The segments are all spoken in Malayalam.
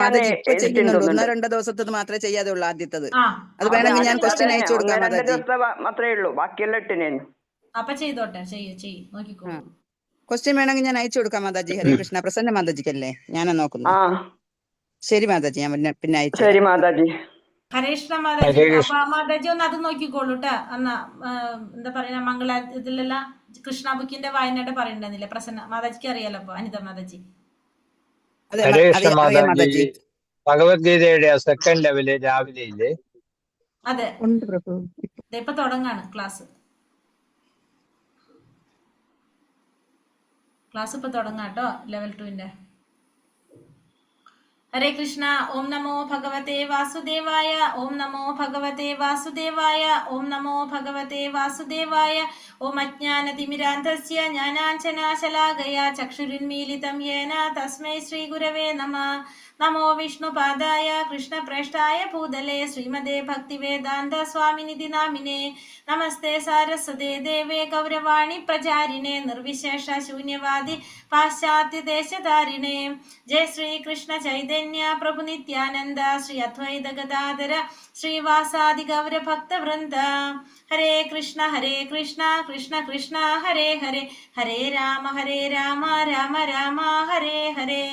മാതാജി ഇപ്പൊ ചെയ്യുന്നുണ്ട്. തോന്നുന്നുണ്ട്. 1-2 ദിവസത്തത് മാത്രമേ ചെയ്യാതെ ഉള്ളൂ ആദ്യത്തത്. ആ അത് വേണമെങ്കിൽ ഞാൻ ക്വസ്റ്റ്യൻ അയച്ചു കൊടുക്കാം 1-2 മാതാജി. ദിവസത്തെ മാത്രമേ ഉള്ളൂ, ബാക്കിയെല്ലാം ഇട്ടിനേನು. അപ്പൊ ചെയ്തോട്ടെ, നോക്കിക്കോളൂ. ക്വസ്റ്റ്യൻ വേണമെങ്കിൽ ഞാൻ അയച്ചു കൊടുക്കാം മാതാജി. ഹരേ കൃഷ്ണ. പ്രസന്ന മാതാജിക്കല്ലേ? ഞാനാ നോക്കുന്നത്. ശരി മാതാജി, ഞാൻ പിന്നെ അയച്ചു. ശരി മാതാജി. ഹരേഷ്ണ മാതാജി. അപ്പൊ മാതാജി ഒന്ന് അത് നോക്കിക്കോളൂ ട്ടാ. എന്നാ എന്താ പറയാ, മംഗളത്തിലെല്ലാം കൃഷ്ണ ബുക്കിന്റെ വായനയുടെ പറയണ്ടെന്നില്ലേ പ്രസന്ന മാതാജിക്ക് അറിയാലോ. അപ്പൊ അനിത മാതാജി. മാതാജി ഭഗവത്ഗീതയുടെ സെക്കൻഡ് ലെവല് രാവിലെ ഇല്ലേ? അതെ, ഇപ്പൊ തുടങ്ങാണ് ക്ലാസ് ഇപ്പൊ തുടങ്ങാട്ടോ, ലെവൽ 2ന്റെ. ഹരേ കൃഷ്ണ. ഓം നമോ ഭഗവതേ വാസുദേവായ. ഓം നമോ ഭഗവതേ വാസുദേവായ. ഓം നമോ ഭഗവതേ വാസുദേവായ. ഓം അജ്ഞാനതിമിരാന്ധസ്യ ജ്ഞാനാഞ്ജനാശലാകയ ചക്ഷുരുന്മീലിതം യേന തസ്മൈ ശ്രീ ഗുരവേ നമഃ. നമോ വിഷ്ണുപാദായ കൃഷ്ണപ്രേഷ്ഠായ ഭൂതലേ ശ്രീമദേ ഭക്തിവേദാന്ത സ്വാമിനിധി നാമിനെ. നമസ്തേ സാരസ്വതേ ദേവേ ഗൗരവാണി പ്രചാരിണേ നിർവിശേഷ ശൂന്യവാദി പാശ്ചാത്യദേശധാരിണേ. ജയ ശ്രീ കൃഷ്ണ ചൈതന്യ പ്രഭു നിത്യാനന്ദ ശ്രീ അദ്വൈത ഗദാധര ശ്രീവാസാദി ഗൗര ഭക്തവൃന്ദ. ഹരേ കൃഷ്ണ കൃഷ്ണ കൃഷ്ണ ഹരേ ഹരേ, ഹരേ രാമ രാമ രാമ ഹരേ ഹരേ.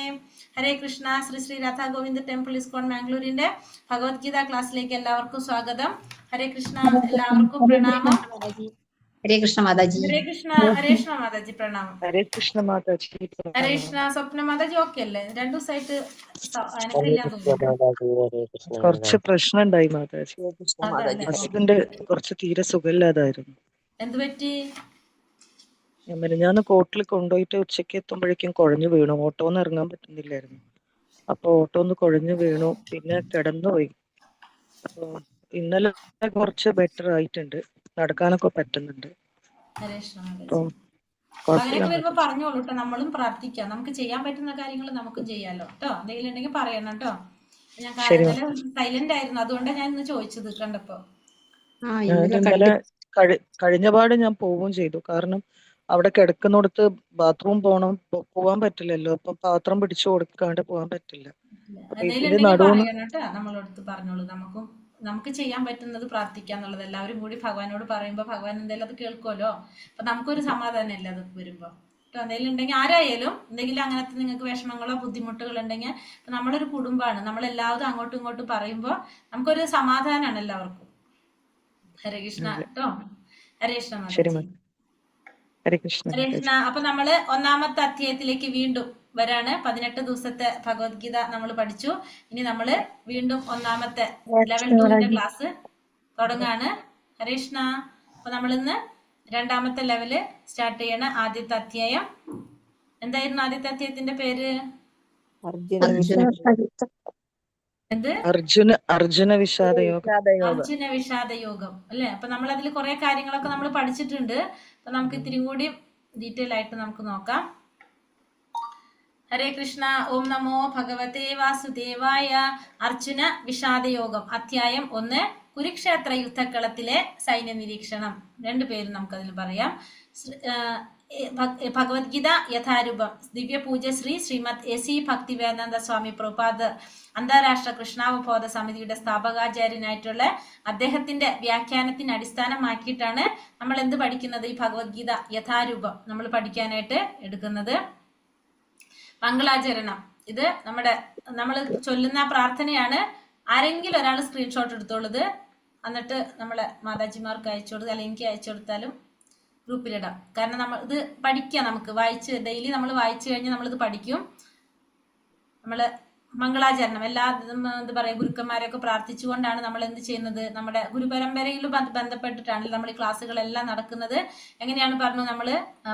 ഹരേ കൃഷ്ണ. ശ്രീ രാധാ ഗോവിന്ദ് ടെമ്പിൾ ഇസ്കോൺ മാംഗ്ലൂരിന്റെ ഭഗവത്ഗീത ക്ലാസ്സിലേക്ക് എല്ലാവർക്കും സ്വാഗതം. ഹരേ കൃഷ്ണ. എല്ലാവർക്കും പ്രണാമം. ഹരേ കൃഷ്ണ മാതാജി. ഹരേ കൃഷ്ണ മാതാജി പ്രണാമം. ഹരേ കൃഷ്ണ മാതാജി. ഹരേ കൃഷ്ണ. സ്വപ്ന മാതാജി ഓക്കെ അല്ലേ? 2 ദിവസമായിട്ട് അനുഭവിക്കാൻ തോന്നുന്നു. കുറച്ച് പ്രശ്നം ഉണ്ടായി മാതാജി. ഹസ്ബൻഡ് കുറച്ച് തീരെ സുഖമില്ലാതായിരുന്നു. എന്ത് പറ്റി? ഞാൻ കോർട്ടിൽ കൊണ്ടുപോയിട്ട് ഉച്ചയ്ക്ക് എത്തുമ്പോഴേക്കും കുഴഞ്ഞു വീണു. ഓട്ടോന്ന് ഇറങ്ങാൻ പറ്റുന്നില്ലായിരുന്നു. അപ്പൊ ഓട്ടോന്ന് കുഴഞ്ഞു വീണു, പിന്നെ കിടന്നുപോയി. അപ്പൊ ഇന്നലെ കുറച്ച് ബെറ്റർ ആയിട്ടുണ്ട്, നടക്കാനൊക്കെ പറ്റുന്നുണ്ട്. അങ്ങനെയൊക്കെ വരുമ്പോ പറഞ്ഞോളൂ കേട്ടോ, നമ്മളും പ്രാർത്ഥിക്കാം. നമുക്ക് ചെയ്യാൻ പറ്റുന്ന കാര്യങ്ങൾ നമുക്കും ചെയ്യാലോ കേട്ടോ. എന്തെങ്കിലും ഉണ്ടെങ്കിൽ പറയണം കേട്ടോ. ഞാൻ സൈലന്റ് ആയിരുന്നു, അതുകൊണ്ടാണ് ഞാൻ ഇന്ന് ചോദിച്ചത് കണ്ടപ്പോ. ഇന്നലെ കഴിഞ്ഞപാട് ഞാൻ പോവുകയും ചെയ്തു. കാരണം അവിടെ കിടക്കുന്നിടത്ത് ബാത്റൂം പോവാൻ പറ്റില്ലല്ലോ. അപ്പൊ പാത്രം പിടിച്ചു കൊടുക്കാണ്ട് പോവാൻ പറ്റില്ല. നമ്മളോട് പറഞ്ഞോളൂ. നമുക്ക് ചെയ്യാൻ പറ്റുന്നത് പ്രാർത്ഥിക്കാന്നുള്ളത്. എല്ലാവരും കൂടി ഭഗവാനോട് പറയുമ്പോ ഭഗവാൻ എന്തായാലും അത് കേൾക്കുമല്ലോ. അപ്പൊ നമുക്കൊരു സമാധാനം അല്ലേ അത് വരുമ്പോ. എന്തെങ്കിലും ഉണ്ടെങ്കിൽ ആരായാലും എന്തെങ്കിലും അങ്ങനത്തെ നിങ്ങൾക്ക് വിഷമങ്ങളോ ബുദ്ധിമുട്ടുകളോ ഉണ്ടെങ്കിൽ നമ്മളൊരു കുടുംബമാണ്, നമ്മളെല്ലാവരും അങ്ങോട്ടും ഇങ്ങോട്ടും പറയുമ്പോ നമുക്കൊരു സമാധാനമാണ് എല്ലാവർക്കും. ഹരേ കൃഷ്ണ കേട്ടോ. ഹരേ കൃഷ്ണ. ഹരേ കൃഷ്ണ. അപ്പൊ നമ്മള് 1-ാമത്തെ അധ്യായത്തിലേക്ക് വീണ്ടും വരാണ്. 18 ദിവസത്തെ ഭഗവത്ഗീത നമ്മൾ പഠിച്ചു. ഇനി നമ്മള് വീണ്ടും 1-ാമത്തെ ലെവൽ 2ന്റെ ക്ലാസ് തുടങ്ങാണ്. ഹരേ കൃഷ്ണ. അപ്പൊ നമ്മളിന്ന് 2-ാമത്തെ ലെവല് സ്റ്റാർട്ട് ചെയ്യണ. ആദ്യത്തെ അധ്യായം എന്തായിരുന്നു? ആദ്യത്തെ അധ്യായത്തിന്റെ പേര് അർജുന വിഷാദ യോഗം അല്ലെ? അപ്പൊ നമ്മൾ അതിൽ കുറെ കാര്യങ്ങളൊക്കെ നമ്മൾ പഠിച്ചിട്ടുണ്ട്. അപ്പൊ നമുക്ക് ഇത്തിരി കൂടി ഡീറ്റെയിൽ ആയിട്ട് നമുക്ക് നോക്കാം. ഹരേ കൃഷ്ണ. ഓം നമോ ഭഗവതേ വാസുദേവായ. അർജുന വിഷാദയോഗം അധ്യായം 1. കുരുക്ഷേത്ര യുദ്ധക്കളത്തിലെ സൈന്യ നിരീക്ഷണം. 2 പേരും നമുക്കതിൽ പറയാം. ഭഗവത്ഗീത യഥാരൂപം ദിവ്യപൂജ ശ്രീമദ് AC ഭക്തിവേദാന്ത സ്വാമി പ്രഭുപാദ് അന്താരാഷ്ട്ര കൃഷ്ണാവബോധ സമിതിയുടെ സ്ഥാപകാചാര്യനായിട്ടുള്ള അദ്ദേഹത്തിന്റെ വ്യാഖ്യാനത്തിന് അടിസ്ഥാനമാക്കിയിട്ടാണ് നമ്മൾ എന്ത് പഠിക്കുന്നത്? ഈ ഭഗവത്ഗീത യഥാരൂപം നമ്മൾ പഠിക്കാനായിട്ട് എടുക്കുന്നത്. മംഗളാചരണം ഇത് നമ്മൾ ചൊല്ലുന്ന പ്രാർത്ഥനയാണ്. ആരെങ്കിലും ഒരാൾ സ്ക്രീൻഷോട്ട് എടുത്തോളത്, എന്നിട്ട് നമ്മളെ മാതാജിമാർക്ക് അയച്ചു കൊടുത്ത്, അല്ലെങ്കിൽ എനിക്ക് അയച്ചു കൊടുത്താലും ഗ്രൂപ്പിലിടാം. കാരണം നമ്മൾ ഇത് പഠിക്കാം. നമുക്ക് വായിച്ച് ഡെയിലി നമ്മൾ വായിച്ചു കഴിഞ്ഞാൽ നമ്മളിത് പഠിക്കും. നമ്മൾ മംഗളാചരണം എല്ലാ എന്താ പറയുക, ഗുരുക്കന്മാരെയൊക്കെ പ്രാർത്ഥിച്ചുകൊണ്ടാണ് നമ്മൾ എന്ത് ചെയ്യുന്നത്? നമ്മുടെ ഗുരുപരമ്പരയിൽ ബന്ധപ്പെട്ടിട്ടാണ് നമ്മൾ ഈ ക്ലാസ്സുകളെല്ലാം നടക്കുന്നത്. എങ്ങനെയാണ് പറഞ്ഞു? നമ്മൾ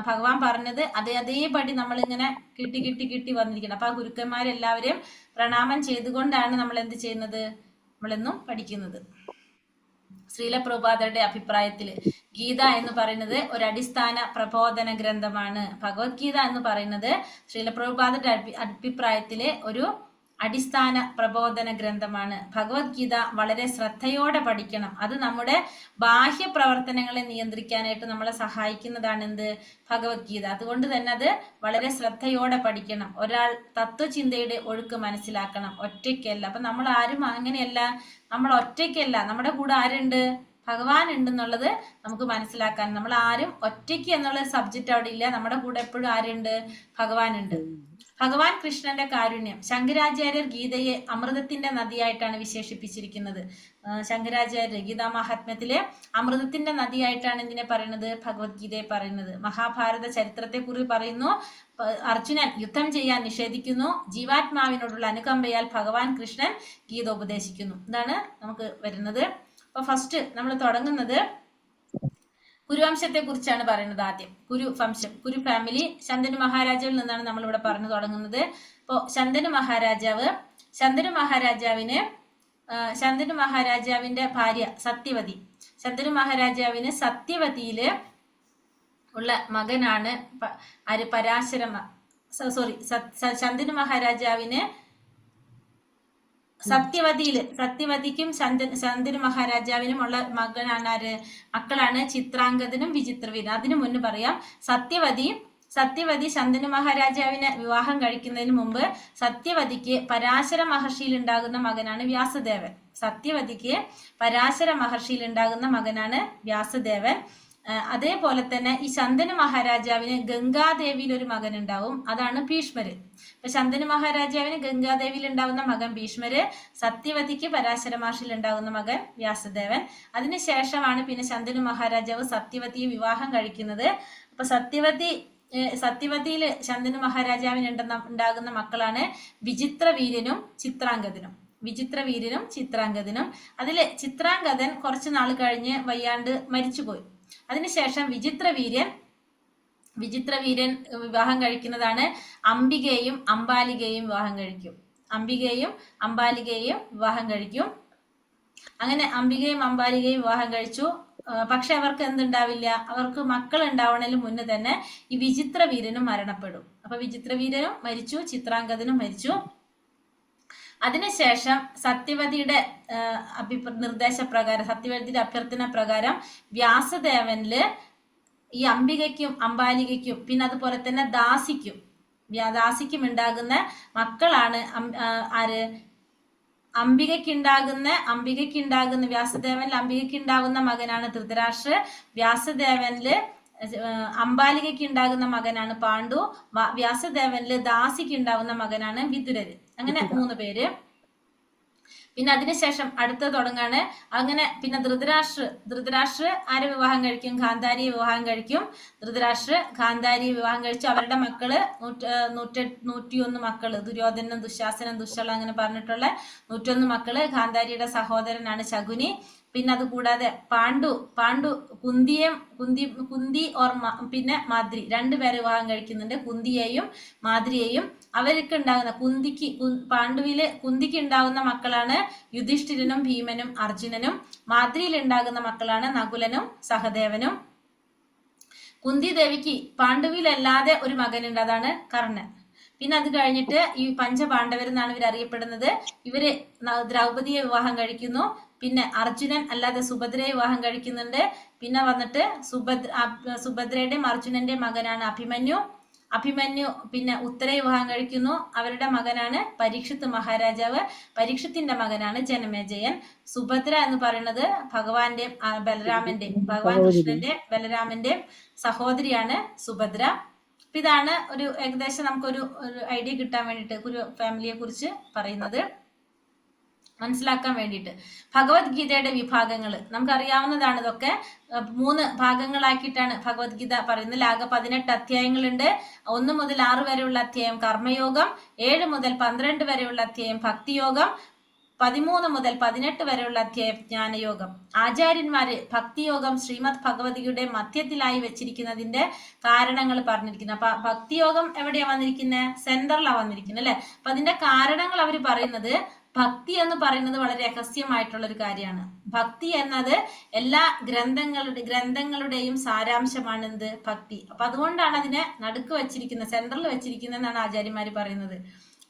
ഭഗവാൻ പറഞ്ഞത് അതേപടി നമ്മളിങ്ങനെ കിട്ടി വന്നിരിക്കണം. അപ്പൊ ആ ഗുരുക്കന്മാരെല്ലാവരെയും പ്രണാമം ചെയ്തുകൊണ്ടാണ് നമ്മൾ എന്ത് ചെയ്യുന്നത്? നമ്മളെന്നും പഠിക്കുന്നത്. ശ്രീല പ്രഭുപാദരുടെ അഭിപ്രായത്തിൽ ഗീത എന്ന് പറയുന്നത് ഒരു അടിസ്ഥാന പ്രബോധന ഗ്രന്ഥമാണ്. ഭഗവത്ഗീത എന്ന് പറയുന്നത് ശ്രീല പ്രഭുപാദരുടെ അഭിപ്രായത്തില് ഒരു അടിസ്ഥാന പ്രബോധന ഗ്രന്ഥമാണ്. ഭഗവത്ഗീത വളരെ ശ്രദ്ധയോടെ പഠിക്കണം. അത് നമ്മുടെ ബാഹ്യ പ്രവർത്തനങ്ങളെ നിയന്ത്രിക്കാനായിട്ട് നമ്മളെ സഹായിക്കുന്നതാണ് എന്ത്? ഭഗവത്ഗീത. അതുകൊണ്ട് തന്നെ അത് വളരെ ശ്രദ്ധയോടെ പഠിക്കണം. ഒരാൾ തത്വചിന്തയുടെ ഒഴുക്ക് മനസ്സിലാക്കണം, ഒറ്റയ്ക്കല്ല. അപ്പൊ നമ്മൾ ആരും അങ്ങനെയല്ല, നമ്മൾ ഒറ്റയ്ക്കല്ല, നമ്മുടെ കൂടെ ആരുണ്ട്? ഭഗവാൻ ഉണ്ടെന്നുള്ളത് നമുക്ക് മനസ്സിലാക്കാൻ. നമ്മൾ ആരും ഒറ്റയ്ക്ക് എന്നുള്ള സബ്ജക്റ്റ് അവിടെ ഇല്ല. നമ്മുടെ കൂടെ എപ്പോഴും ആരുണ്ട്? ഭഗവാൻ ഉണ്ട്. ഭഗവാൻ കൃഷ്ണന്റെ കാരുണ്യം. ശങ്കരാചാര്യർ ഗീതയെ അമൃതത്തിന്റെ നദിയായിട്ടാണ് വിശേഷിപ്പിച്ചിരിക്കുന്നത്. ശങ്കരാചാര്യർ ഗീതാ മഹാത്മ്യത്തിലെ അമൃതത്തിന്റെ നദിയായിട്ടാണ് എന്തിനെ പറയുന്നത്? ഭഗവത്ഗീതയെ പറയുന്നത്. മഹാഭാരത ചരിത്രത്തെ കുറിച്ച് പറയുന്നു. അർജുനൻ യുദ്ധം ചെയ്യാൻ നിഷേധിക്കുന്നു. ജീവാത്മാവിനോടുള്ള അനുകമ്പയാൽ ഭഗവാൻ കൃഷ്ണൻ ഗീത ഉപദേശിക്കുന്നു. ഇതാണ് നമുക്ക് വരുന്നത്. അപ്പൊ ഫസ്റ്റ് നമ്മൾ തുടങ്ങുന്നത് കുരുവംശത്തെ കുറിച്ചാണ് പറയുന്നത്. ആദ്യം കുരുവംശം, കുരു ഫാമിലി, ശന്തനു മഹാരാജാവിൽ നിന്നാണ് നമ്മൾ ഇവിടെ പറഞ്ഞു തുടങ്ങുന്നത്. ഇപ്പോ ശന്തനു മഹാരാജാവിന്റെ ഭാര്യ സത്യവതി. ശന്തനു മഹാരാജാവിന് സത്യവതിയില് ഉള്ള മകനാണ് ശന്തനു മഹാരാജാവിന് സത്യവതിക്കും ശന്തനു മഹാരാജാവിനും ഉള്ള മക്കളാണ് ചിത്രാംഗതനും വിചിത്രവീരനും. അതിനു മുന്നേ പറയാം, സത്യവതി ശന്തനു മഹാരാജാവിനെ വിവാഹം കഴിക്കുന്നതിന് മുമ്പ് സത്യവതിക്ക് പരാശര മഹർഷിയിൽ ഉണ്ടാകുന്ന മകനാണ് വ്യാസദേവൻ. അതേപോലെ തന്നെ ഈ ശന്തനു മഹാരാജാവിന് ഗംഗാദേവിയിൽ ഒരു മകൻ ഉണ്ടാവും, അതാണ് ഭീഷ്മര്. ഇപ്പൊ ശന്തനു മഹാരാജാവിന് ഗംഗാദേവിയിൽ ഉണ്ടാകുന്ന മകൻ ഭീഷ്മര്, സത്യവതിക്ക് പരാശര മഹർഷിയിൽ ഉണ്ടാകുന്ന മകൻ വ്യാസദേവൻ. അതിനുശേഷമാണ് പിന്നെ ശന്തനു മഹാരാജാവ് സത്യവതിയെ വിവാഹം കഴിക്കുന്നത്. അപ്പൊ സത്യവതിയില് ശന്തനു മഹാരാജാവിന് ഉണ്ടാകുന്ന മക്കളാണ് വിചിത്രവീര്യനും ചിത്രാംഗതനും. അതില് ചിത്രാംഗതൻ കുറച്ചു നാൾ കഴിഞ്ഞ് വയ്യാണ്ട് മരിച്ചുപോയി. അതിനുശേഷം വിചിത്രവീര്യൻ വിവാഹം കഴിക്കുന്നതാണ് അംബികയും അംബാലികയും വിവാഹം കഴിക്കും. അങ്ങനെ അംബികയും അംബാലികയും വിവാഹം കഴിച്ചു. പക്ഷെ അവർക്ക് എന്തുണ്ടാവില്ല, അവർക്ക് മക്കൾ ഉണ്ടാവണതിന് മുന്നേ തന്നെ ഈ വിചിത്രവീര്യനും മരണപ്പെടും. അപ്പൊ വിചിത്രവീര്യനും മരിച്ചു, ചിത്രാംഗതനും മരിച്ചു. അതിനുശേഷം സത്യവതിയുടെ സത്യവതിയുടെ അഭ്യർത്ഥന പ്രകാരം വ്യാസദേവനില് ഈ അംബികയ്ക്കും അംബാലികയ്ക്കും പിന്നെ അതുപോലെ തന്നെ ദാസിക്കും ഉണ്ടാകുന്ന മക്കളാണ് അംബികയ്ക്കുണ്ടാകുന്ന വ്യാസദേവനിൽ അംബികയ്ക്കുണ്ടാകുന്ന മകനാണ് ധൃതരാഷ്ട്ര. വ്യാസദേവനില് അംബാലികയ്ക്ക് ഉണ്ടാകുന്ന മകനാണ് പാണ്ഡു. വ്യാസദേവനില് ദാസിക്ക് ഉണ്ടാകുന്ന മകനാണ് വിതുരര്. അങ്ങനെ 3 പേര്. പിന്നെ അതിനുശേഷം അടുത്ത തുടങ്ങാണ്. അങ്ങനെ പിന്നെ ധൃതരാഷ്ട്ര ആരെ വിവാഹം കഴിക്കും? ഗാന്ധാരിയെ വിവാഹം കഴിക്കും. ധൃതരാഷ്ട്ര ഗാന്ധാരിയെ വിവാഹം കഴിച്ചു. അവരുടെ മക്കള് 101 മക്കള്, ദുര്യോധനൻ, ദുശാസനൻ, ദുശ്ശള അങ്ങനെ പറഞ്ഞിട്ടുള്ള 101 മക്കള്. ഗാന്ധാരിയുടെ സഹോദരനാണ് ശകുനി. പിന്നെ അത് കൂടാതെ പാണ്ഡു കുന്തി പിന്നെ മാദ്രി 2 പേരെ വിവാഹം കഴിക്കുന്നുണ്ട്, കുന്തിയെയും മാദ്രിയെയും. അവർക്ക് ഉണ്ടാകുന്ന കുന്തിക്ക് ഉണ്ടാകുന്ന മക്കളാണ് യുധിഷ്ഠിരനും ഭീമനും അർജുനനും. മാദ്രിയിൽ ഉണ്ടാകുന്ന മക്കളാണ് നകുലനും സഹദേവനും. കുന്തി ദേവിക്ക് പാണ്ഡുവിലല്ലാതെ ഒരു മകനുണ്ട്, അതാണ് കർണൻ. പിന്നെ അത് കഴിഞ്ഞിട്ട് ഈ പഞ്ചപാണ്ഡവരെന്നാണ് ഇവർ അറിയപ്പെടുന്നത്. ഇവര് ദ്രൗപദിയെ വിവാഹം കഴിക്കുന്നു. പിന്നെ അർജുനൻ അല്ലാതെ സുഭദ്രയെ വിവാഹം കഴിക്കുന്നുണ്ട്. പിന്നെ വന്നിട്ട് സുഭദ്രയുടെയും അർജുനന്റെ മകനാണ് അഭിമന്യു പിന്നെ ഉത്തരയെ വിവാഹം കഴിക്കുന്നു. അവരുടെ മകനാണ് പരീക്ഷിത്ത് മഹാരാജാവ്. പരീക്ഷത്തിന്റെ മകനാണ് ജനമേജയൻ. സുഭദ്ര എന്ന് പറയുന്നത് ഭഗവാൻ കൃഷ്ണന്റെ ബലരാമന്റെ സഹോദരിയാണ് സുഭദ്ര. അപ്പൊ ഇതാണ് ഒരു ഏകദേശം നമുക്കൊരു ഐഡിയ കിട്ടാൻ വേണ്ടിയിട്ട് ഒരു ഫാമിലിയെ കുറിച്ച് പറയുന്നത്, മനസ്സിലാക്കാൻ വേണ്ടിയിട്ട്. ഭഗവത്ഗീതയുടെ വിഭാഗങ്ങൾ നമുക്കറിയാവുന്നതാണ്. ഇതൊക്കെ 3 ഭാഗങ്ങളാക്കിയിട്ടാണ് ഭഗവത്ഗീത പറയുന്നത്. ആകെ 18 അധ്യായങ്ങളുണ്ട്. 1 മുതൽ 6 വരെയുള്ള അധ്യായം കർമ്മയോഗം, 7 മുതൽ 12 വരെയുള്ള അധ്യായം ഭക്തിയോഗം, 13 മുതൽ 18 വരെയുള്ള അധ്യായം ജ്ഞാനയോഗം. ആചാര്യന്മാര് ഭക്തിയോഗം ശ്രീമദ് ഭഗവതിയുടെ മധ്യത്തിലായി വെച്ചിരിക്കുന്നതിന്റെ കാരണങ്ങൾ പറഞ്ഞിരിക്കുന്നത്. അപ്പൊ ഭക്തിയോഗം എവിടെയാ വന്നിരിക്കുന്നത്? സെന്ററിലാണ് വന്നിരിക്കുന്നത് അല്ലെ. അപ്പൊ അതിന്റെ കാരണങ്ങൾ അവർ പറയുന്നത്, ഭക്തി എന്ന് പറയുന്നത് വളരെ രഹസ്യമായിട്ടുള്ള ഒരു കാര്യമാണ്. ഭക്തി എന്നത് എല്ലാ ഗ്രന്ഥങ്ങളുടെയും സാരാംശമാണ് എന്ത്? ഭക്തി. അപ്പൊ അതുകൊണ്ടാണ് അതിനെ നടുക്ക് വെച്ചിരിക്കുന്നത്, സെന്ററിൽ വെച്ചിരിക്കുന്നത് എന്നാണ് ആചാര്യന്മാര് പറയുന്നത്.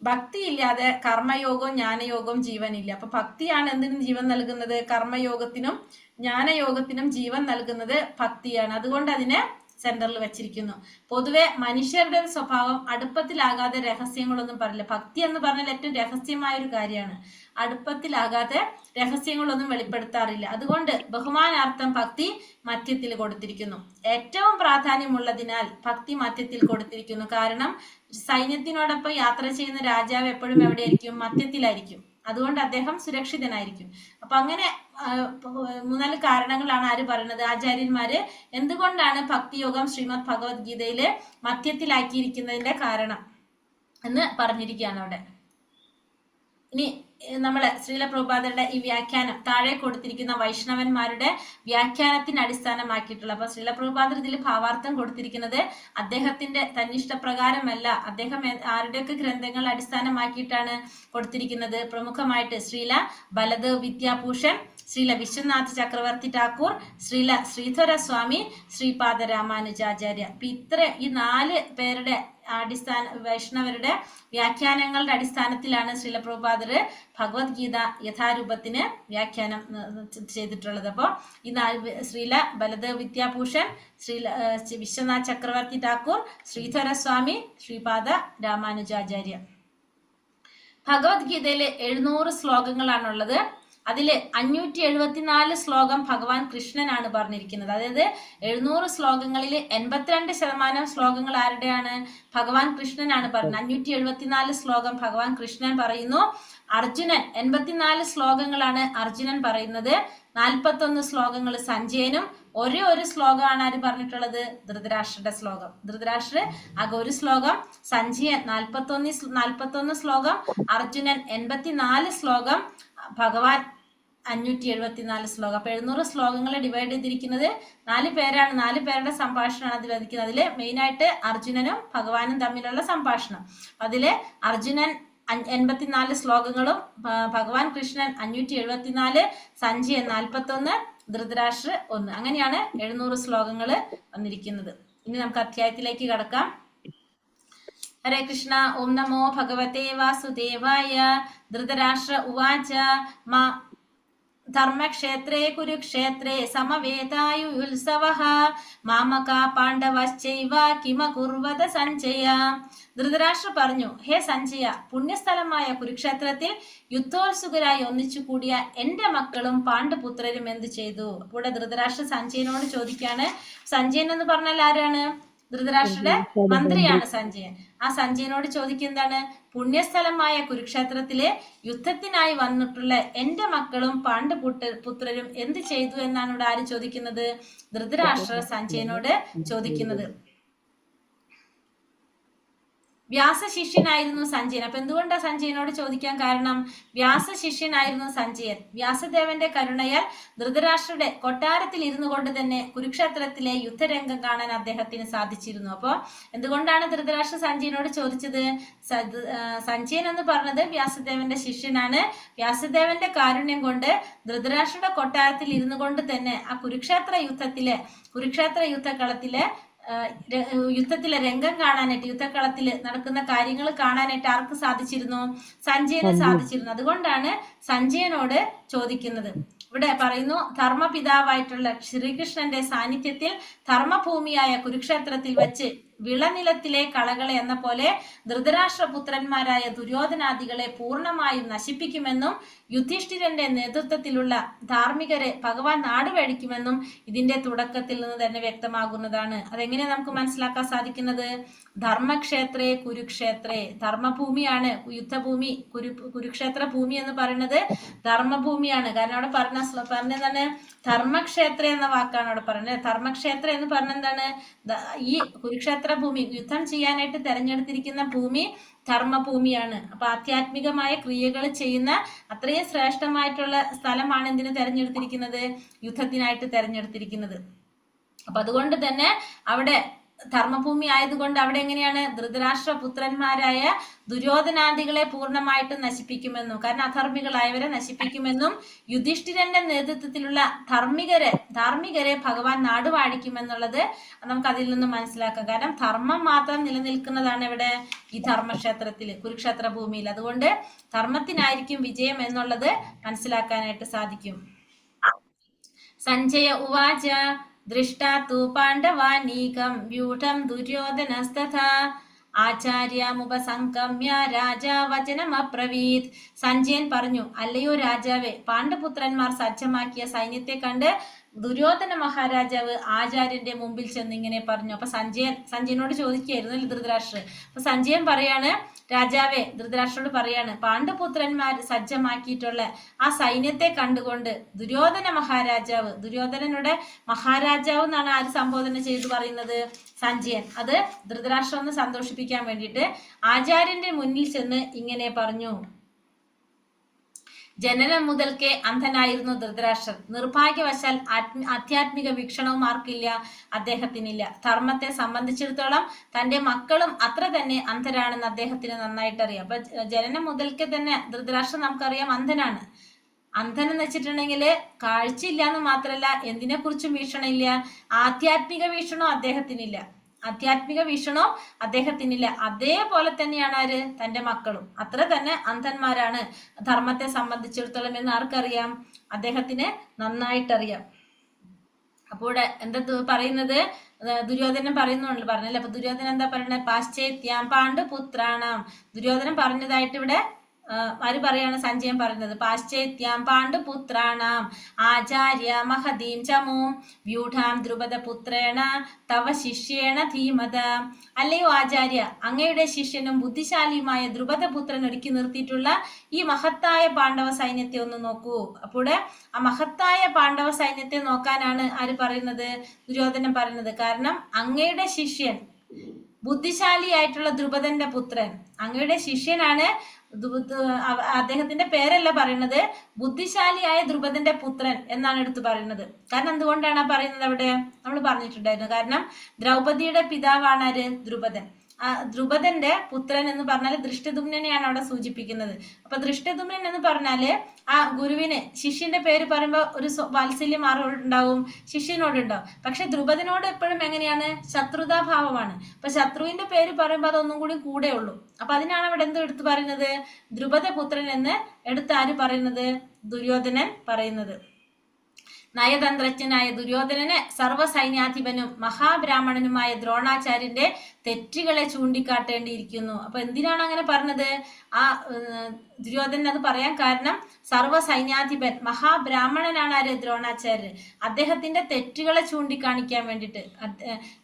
ഭക്തി ഇല്ലാതെ കർമ്മയോഗവും ജ്ഞാനയോഗവും ജീവനില്ല. അപ്പൊ ഭക്തിയാണ് എന്തിനും ജീവൻ നൽകുന്നത്? കർമ്മയോഗത്തിനും ജ്ഞാനയോഗത്തിനും ജീവൻ നൽകുന്നത് ഭക്തിയാണ്. അതുകൊണ്ട് അതിനെ സെന്ററിൽ വെച്ചിരിക്കുന്നു. പൊതുവെ മനുഷ്യരുടെ ഒരു സ്വഭാവം അടുപ്പത്തിലാകാതെ രഹസ്യങ്ങളൊന്നും പറയില്ല. ഭക്തി എന്ന് പറഞ്ഞാൽ ഏറ്റവും രഹസ്യമായ ഒരു കാര്യമാണ്. അടുപ്പത്തിലാകാതെ രഹസ്യങ്ങളൊന്നും വെളിപ്പെടുത്താറില്ല. അതുകൊണ്ട് ബഹുമാനാർത്ഥം ഭക്തി മധ്യത്തിൽ കൊടുത്തിരിക്കുന്നു. ഏറ്റവും പ്രാധാന്യമുള്ളതിനാൽ ഭക്തി മധ്യത്തിൽ കൊടുത്തിരിക്കുന്നു. കാരണം സൈന്യത്തിനോടൊപ്പം യാത്ര ചെയ്യുന്ന രാജാവ് എപ്പോഴും എവിടെയായിരിക്കും? മധ്യത്തിലായിരിക്കും. അതുകൊണ്ട് അദ്ദേഹം സുരക്ഷിതനായിരിക്കും. അപ്പൊ അങ്ങനെ 3-4 കാരണങ്ങളാണ് ആര് പറയുന്നത്? ആചാര്യന്മാര് എന്തുകൊണ്ടാണ് ഭക്തിയോഗം ശ്രീമദ് ഭഗവത്ഗീതയില് മധ്യത്തിലാക്കിയിരിക്കുന്നതിന്റെ കാരണം എന്ന് പറഞ്ഞിരിക്കുകയാണ് അവിടെ. ഇനി നമ്മള് ശ്രീല പ്രഭുപാദരുടെ ഈ വ്യാഖ്യാനം താഴെ കൊടുത്തിരിക്കുന്ന വൈഷ്ണവന്മാരുടെ വ്യാഖ്യാനത്തിന് അടിസ്ഥാനമാക്കിയിട്ടുള്ള, അപ്പൊ ശ്രീല പ്രഭുപാദർ ഇതിൽ ഭാവാർത്ഥം കൊടുത്തിരിക്കുന്നത് അദ്ദേഹത്തിന്റെ തന്നിഷ്ടപ്രകാരമല്ല. അദ്ദേഹം ആരുടെയൊക്കെ ഗ്രന്ഥങ്ങൾ അടിസ്ഥാനമാക്കിയിട്ടാണ് കൊടുത്തിരിക്കുന്നത്? പ്രമുഖമായിട്ട് ശ്രീല ബലദേവ് വിദ്യാഭൂഷൺ, ശ്രീല വിശ്വനാഥ് ചക്രവർത്തി ഠാക്കൂർ, ശ്രീല ശ്രീധര സ്വാമി, ശ്രീപാദ രാമാനുജാചാര്യ. ഈ 4 പേരുടെ വൈഷ്ണവരുടെ വ്യാഖ്യാനങ്ങളുടെ അടിസ്ഥാനത്തിലാണ് ശ്രീല പ്രഭുപാദർ ഭഗവത്ഗീത യഥാരൂപത്തിന് വ്യാഖ്യാനം ചെയ്തിട്ടുള്ളത്. അപ്പോൾ ഈ ശ്രീല ബലദേവ് വിദ്യാഭൂഷൺ, ശ്രീല വിശ്വനാഥ് ചക്രവർത്തി ഠാക്കൂർ, ശ്രീധര സ്വാമി, ശ്രീപാദ രാമാനുജാചാര്യ. ഭഗവത്ഗീതയില് 700 ശ്ലോകങ്ങളാണുള്ളത്. അതില് 574 ശ്ലോകം ഭഗവാൻ കൃഷ്ണനാണ് പറഞ്ഞിരിക്കുന്നത്. അതായത് 700 ശ്ലോകങ്ങളിൽ 82% ശ്ലോകങ്ങൾ ആരുടെയാണ്? ഭഗവാൻ കൃഷ്ണനാണ് പറയുന്നത്. 574 ശ്ലോകം ഭഗവാൻ കൃഷ്ണൻ പറയുന്നു. അർജുനൻ 84 ശ്ലോകങ്ങളാണ് അർജുനൻ പറയുന്നത്. 41 ശ്ലോകങ്ങൾ സഞ്ജയനും, ഒരു ശ്ലോകമാണ് ആര് പറഞ്ഞിട്ടുള്ളത്? ധൃതരാഷ്ട്രയുടെ ശ്ലോകം. ധൃതരാഷ്ട്ര ആകെ ഒരു ശ്ലോകം, സഞ്ജയൻ 41 ശ്ലോകം, അർജുനൻ 84 ശ്ലോകം, ഭഗവാൻ 574 ശ്ലോകം. അപ്പൊ 700 ശ്ലോകങ്ങളെ ഡിവൈഡ് ചെയ്തിരിക്കുന്നത് 4 പേരാണ്. 4 പേരുടെ സംഭാഷണമാണ് അതിൽ വധിക്കുന്നത്. അതില് മെയിനായിട്ട് അർജുനനും ഭഗവാനും തമ്മിലുള്ള സംഭാഷണം. അതില് അർജുനൻ 84 ശ്ലോകങ്ങളും ഭഗവാൻ കൃഷ്ണൻ 574, സഞ്ജയൻ 41, ധൃതരാഷ്ട്ര 1. അങ്ങനെയാണ് 700 ശ്ലോകങ്ങൾ വന്നിരിക്കുന്നത്. ഇനി നമുക്ക് അധ്യായത്തിലേക്ക് കടക്കാം. ഹരേ കൃഷ്ണ. ഓം നമോ ഭഗവതേ വാസുദേവായ. ധൃതരാഷ്ട്ര ഉവാച ധർമ്മക്ഷേത്രേ കുരുക്ഷേത്രേ സമവേതായുത്സവഃ മാമകാ പാണ്ഡവശ്ചൈവ കിമകുർവത സഞ്ജയ. ധൃതരാഷ്ട്ര പറഞ്ഞു, ഹേ സഞ്ജയ, പുണ്യസ്ഥലമായ കുരുക്ഷേത്രത്തിൽ യുദ്ധോത്സുകരായി ഒന്നിച്ചു കൂടിയ എന്റെ മക്കളും പാണ്ഡുപുത്രരും എന്ത് ചെയ്തു? അപ്പോൾ ധൃതരാഷ്ട്ര സഞ്ജയനോട് ചോദിക്കാണ്. സഞ്ജയൻ എന്ന് പറഞ്ഞാൽ ആരാണ്? ധൃതരാഷ്ട്രയുടെ മന്ത്രിയാണ് സഞ്ജയൻ. ആ സഞ്ജയനോട് ചോദിക്കുന്നതാണ്, പുണ്യസ്ഥലമായ കുരുക്ഷേത്രത്തിലെ യുദ്ധത്തിനായി വന്നിട്ടുള്ള എന്റെ മക്കളും പാണ്ഡുപുത്രരും എന്ത് ചെയ്തു എന്നാണ് ഇവിടെ ആര് ചോദിക്കുന്നത്? ധൃതരാഷ്ട്ര സഞ്ജയനോട് ചോദിക്കുന്നത്. വ്യാസശിഷ്യനായിരുന്നു സഞ്ജയൻ. അപ്പൊ എന്തുകൊണ്ടാ സഞ്ജയനോട് ചോദിക്കാൻ കാരണം? വ്യാസശിഷ്യനായിരുന്നു സഞ്ജയൻ. വ്യാസദേവന്റെ കരുണയാൽ ധൃതരാഷ്ട്രയുടെ കൊട്ടാരത്തിൽ ഇരുന്നു കൊണ്ട് തന്നെ കുരുക്ഷേത്രത്തിലെ യുദ്ധരംഗം കാണാൻ അദ്ദേഹത്തിന് സാധിച്ചിരുന്നു. അപ്പൊ എന്തുകൊണ്ടാണ് ധൃതരാഷ്ട്ര സഞ്ജയനോട് ചോദിച്ചത്? സഞ്ജയൻ എന്ന് പറഞ്ഞത് വ്യാസദേവന്റെ ശിഷ്യനാണ്. വ്യാസദേവന്റെ കാരുണ്യം കൊണ്ട് ധൃതരാഷ്ട്രയുടെ കൊട്ടാരത്തിൽ ഇരുന്നു കൊണ്ട് തന്നെ ആ കുരുക്ഷേത്ര യുദ്ധക്കളത്തിലെ യുദ്ധത്തിലെ രംഗം കാണാനായിട്ട്, യുദ്ധക്കളത്തിൽ നടക്കുന്ന കാര്യങ്ങൾ കാണാനായിട്ട് ആർക്ക് സാധിച്ചിരുന്നു? സഞ്ജയന് സാധിച്ചിരുന്നു. അതുകൊണ്ടാണ് സഞ്ജയനോട് ചോദിക്കുന്നത്. ഇവിടെ പറയുന്നു, ധർമ്മപിതാവായിട്ടുള്ള ശ്രീകൃഷ്ണന്റെ സാന്നിധ്യത്തിൽ ധർമ്മഭൂമിയായ കുരുക്ഷേത്രത്തിൽ വെച്ച് വിളനിലത്തിലെ കളകളെ എന്ന പോലെ ധൃതരാഷ്ട്രപുത്രന്മാരായ ദുര്യോധനാദികളെ പൂർണ്ണമായും നശിപ്പിക്കുമെന്നും യുധിഷ്ഠിരന്റെ നേതൃത്വത്തിലുള്ള ധാർമ്മികരെ ഭഗവാൻ നാടുവഴിക്കുമെന്നും ഇതിന്റെ തുടക്കത്തിൽ നിന്ന് തന്നെ വ്യക്തമാകുന്നതാണ്. അതെങ്ങനെ നമുക്ക് മനസ്സിലാക്കാൻ സാധിക്കുന്നത്? ധർമ്മക്ഷേത്രേ കുരുക്ഷേത്രേ, ധർമ്മഭൂമിയാണ് യുദ്ധഭൂമി. കുരുക്ഷേത്ര ഭൂമി എന്ന് പറയുന്നത് ധർമ്മഭൂമിയാണ്. കാരണം അവിടെ പറഞ്ഞതാണ് ധർമ്മക്ഷേത്ര എന്ന വാക്കാണ് അവിടെ പറഞ്ഞത്. ധർമ്മക്ഷേത്ര എന്ന് പറഞ്ഞെന്താണ്? ഈ കുരുക്ഷേത്ര ഭൂമി, യുദ്ധം ചെയ്യാനായിട്ട് തെരഞ്ഞെടുത്തിരിക്കുന്ന ഭൂമി ധർമ്മഭൂമിയാണ്. അപ്പൊ ആധ്യാത്മികമായ ക്രിയകൾ ചെയ്യുന്ന അത്രയും ശ്രേഷ്ഠമായിട്ടുള്ള സ്ഥലമാണ് എന്തിനു തെരഞ്ഞെടുത്തിരിക്കുന്നത്? യുദ്ധത്തിനായിട്ട് തെരഞ്ഞെടുത്തിരിക്കുന്നത്. അപ്പൊ അതുകൊണ്ട് തന്നെ അവിടെ ധർമ്മഭൂമി ആയതുകൊണ്ട് അവിടെ എങ്ങനെയാണ് ധൃതരാഷ്ട്ര പുത്രന്മാരായ ദുര്യോധനാദികളെ പൂർണ്ണമായിട്ടും നശിപ്പിക്കുമെന്നും, കാരണം അധർമ്മികളായവരെ നശിപ്പിക്കുമെന്നും, യുധിഷ്ഠിരന്റെ നേതൃത്വത്തിലുള്ള ധാർമ്മികരെ ഭഗവാൻ നാടുവാഴിക്കുമെന്നുള്ളത് നമുക്ക് അതിൽ നിന്നും മനസ്സിലാക്കാം. കാരണം ധർമ്മം മാത്രം നിലനിൽക്കുന്നതാണ് ഇവിടെ ഈ ധർമ്മക്ഷേത്രത്തില്, കുരുക്ഷേത്ര ഭൂമിയിൽ. അതുകൊണ്ട് ധർമ്മത്തിനായിരിക്കും വിജയം എന്നുള്ളത് മനസ്സിലാക്കാനായിട്ട് സാധിക്കും. സഞ്ജയ ഉവാച ദൃഷ്ടാ തു പാണ്ഡവാനീകം വ്യൂഢം ദുര്യോധനസ്തഥാ ആചാര്യമുപസംഗമ്യ രാജാ വചനമബ്രവീത്. സഞ്ജയൻ പറഞ്ഞു, അല്ലയോ രാജാവേ, പാണ്ഡുപുത്രന്മാർ സജ്ജമാക്കിയ സൈന്യത്തെ കണ്ട് ദുര്യോധന മഹാരാജാവ് ആചാര്യന്റെ മുമ്പിൽ ചെന്ന് ഇങ്ങനെ പറഞ്ഞു. അപ്പൊ സഞ്ജയനോട് ചോദിക്കുകയായിരുന്നു ധൃതരാഷ്ട്രർ. അപ്പൊ സഞ്ജയൻ പറയാണ്, രാജാവേ, ധൃതരാഷ്ട്രോട് പറയാണ്, പാണ്ഡുപുത്രന്മാർ സജ്ജമാക്കിയിട്ടുള്ള ആ സൈന്യത്തെ കണ്ടുകൊണ്ട് ദുര്യോധന മഹാരാജാവ്, ദുര്യോധനനുടെ മഹാരാജാവ് എന്നാണ് ആര് സംബോധന ചെയ്ത് പറയുന്നത്? സഞ്ജയൻ. അത് ധൃതരാഷ്ട്രം ഒന്ന് സന്തോഷിപ്പിക്കാൻ വേണ്ടിയിട്ട് ആചാര്യന്റെ മുന്നിൽ ചെന്ന് ഇങ്ങനെ പറഞ്ഞു. ജനനം മുതൽക്കേ അന്ധനായിരുന്നു ധൃതരാഷ്ട്രൻ. നിർഭാഗ്യവശാൽ ആധ്യാത്മിക വീക്ഷണവും ആർക്കില്ല, അദ്ദേഹത്തിനില്ല. ധർമ്മത്തെ സംബന്ധിച്ചിടത്തോളം തന്റെ മക്കളും അത്ര തന്നെ അന്ധരാണെന്ന് അദ്ദേഹത്തിന് നന്നായിട്ട് അറിയാം. അപ്പൊ ജനനം മുതൽക്കേ തന്നെ ധൃതരാഷ്ട്രൻ നമുക്കറിയാം അന്ധനാണ്. അന്ധൻ എന്ന് വെച്ചിട്ടുണ്ടെങ്കിൽ കാഴ്ചയില്ല എന്ന് മാത്രമല്ല, എന്തിനെ കുറിച്ചും വീക്ഷണം ഇല്ല. ആധ്യാത്മിക വീക്ഷണവും അദ്ദേഹത്തിനില്ല. അതേപോലെ തന്നെയാണ് ആര്? തന്റെ മക്കളും അത്ര തന്നെ അന്ധന്മാരാണ് ധർമ്മത്തെ സംബന്ധിച്ചിടത്തോളം എന്ന് ആർക്കറിയാം? അദ്ദേഹത്തിന് നന്നായിട്ടറിയാം. അപ്പോൾ എന്താ പറയുന്നത്? ദുര്യോധനൻ പറയുന്നുണ്ട്, പറഞ്ഞല്ലേ. അപ്പൊ ദുര്യോധനൻ എന്താ പറയുന്നത്? പാശ്ചേത്യാം പാണ്ഡുപുത്രാണാം. ദുര്യോധനൻ പറഞ്ഞതായിട്ട് ഇവിടെ ആര് പറയാണ്? സഞ്ജയൻ പറയുന്നത്. പാശ്ചേത്യാം പാണ്ഡുപുത്രാണാം ആചാര്യ മഹദീം ചമൂം വ്യൂഢാം ദ്രുപദപുത്രേണ തവ ശിഷ്യേണ ധീമത. അല്ലയോ ആചാര്യ, അങ്ങയുടെ ശിഷ്യനും ബുദ്ധിശാലിയുമായ ദ്രുപദപുത്രൻ ഒരുക്കി നിർത്തിയിട്ടുള്ള ഈ മഹത്തായ പാണ്ഡവ സൈന്യത്തെ ഒന്ന് നോക്കൂ. അപ്പോൾ ആ മഹത്തായ പാണ്ഡവ സൈന്യത്തെ നോക്കാനാണ് ആര് പറയുന്നത്? ദുര്യോധനൻ പറയുന്നത്. കാരണം അങ്ങയുടെ ശിഷ്യൻ, ബുദ്ധിശാലിയായിട്ടുള്ള ദ്രുപദന്റെ പുത്രൻ, അങ്ങയുടെ ശിഷ്യനാണ്. അദ്ദേഹത്തിന്റെ പേരല്ല പറയുന്നത്, ബുദ്ധിശാലിയായ ദ്രുപദന്റെ പുത്രൻ എന്നാണ് എടുത്തു പറയുന്നത്. കാരണം എന്തുകൊണ്ടാണ് പറയുന്നത്? അവിടെ നമ്മൾ പറഞ്ഞിട്ടുണ്ടായിരുന്നു. കാരണം ദ്രൗപദിയുടെ പിതാവാണ് ആര്? ദ്രുപദൻ. ആ ദ്രുപദന്റെ പുത്രൻ എന്ന് പറഞ്ഞാൽ ദൃഷ്ടദുമ്നനെയാണ് അവിടെ സൂചിപ്പിക്കുന്നത്. അപ്പൊ ദൃഷ്ടദുമ്നൻ എന്ന് പറഞ്ഞാല് ആ ഗുരുവിന് ശിഷ്യന്റെ പേര് പറയുമ്പോൾ ഒരു വാത്സല്യം ആരോടുണ്ടാവും? ശിഷ്യനോടുണ്ടാവും. പക്ഷെ ദ്രുപദനോട് എപ്പോഴും എങ്ങനെയാണ്? ശത്രുതാഭാവമാണ്. അപ്പൊ ശത്രുവിന്റെ പേര് പറയുമ്പോൾ അതൊന്നും കൂടി കൂടെ ഉള്ളൂ. അപ്പൊ അതിനാണ് അവിടെ എന്ത് എടുത്തു പറയുന്നത്? ദ്രുപദപുത്രൻ എന്ന് എടുത്ത് ആര് പറയുന്നത്? ദുര്യോധനൻ പറയുന്നത്. നയതന്ത്രജ്ഞനായ ദുര്യോധനന് സർവ്വസൈന്യാധിപനും മഹാബ്രാഹ്മണനുമായ ദ്രോണാചാര്യന്റെ തെറ്റുകളെ ചൂണ്ടിക്കാട്ടേണ്ടിയിരിക്കുന്നു. അപ്പൊ എന്തിനാണ് അങ്ങനെ പറഞ്ഞത്? ആ ദുര്യോധനൻ അത് പറയാൻ കാരണം സർവ്വസൈന്യാധിപൻ മഹാബ്രാഹ്മണനാണ് ആര്? ദ്രോണാചാര്യൻ. അദ്ദേഹത്തിന്റെ തെറ്റുകളെ ചൂണ്ടിക്കാണിക്കാൻ വേണ്ടിയിട്ട്.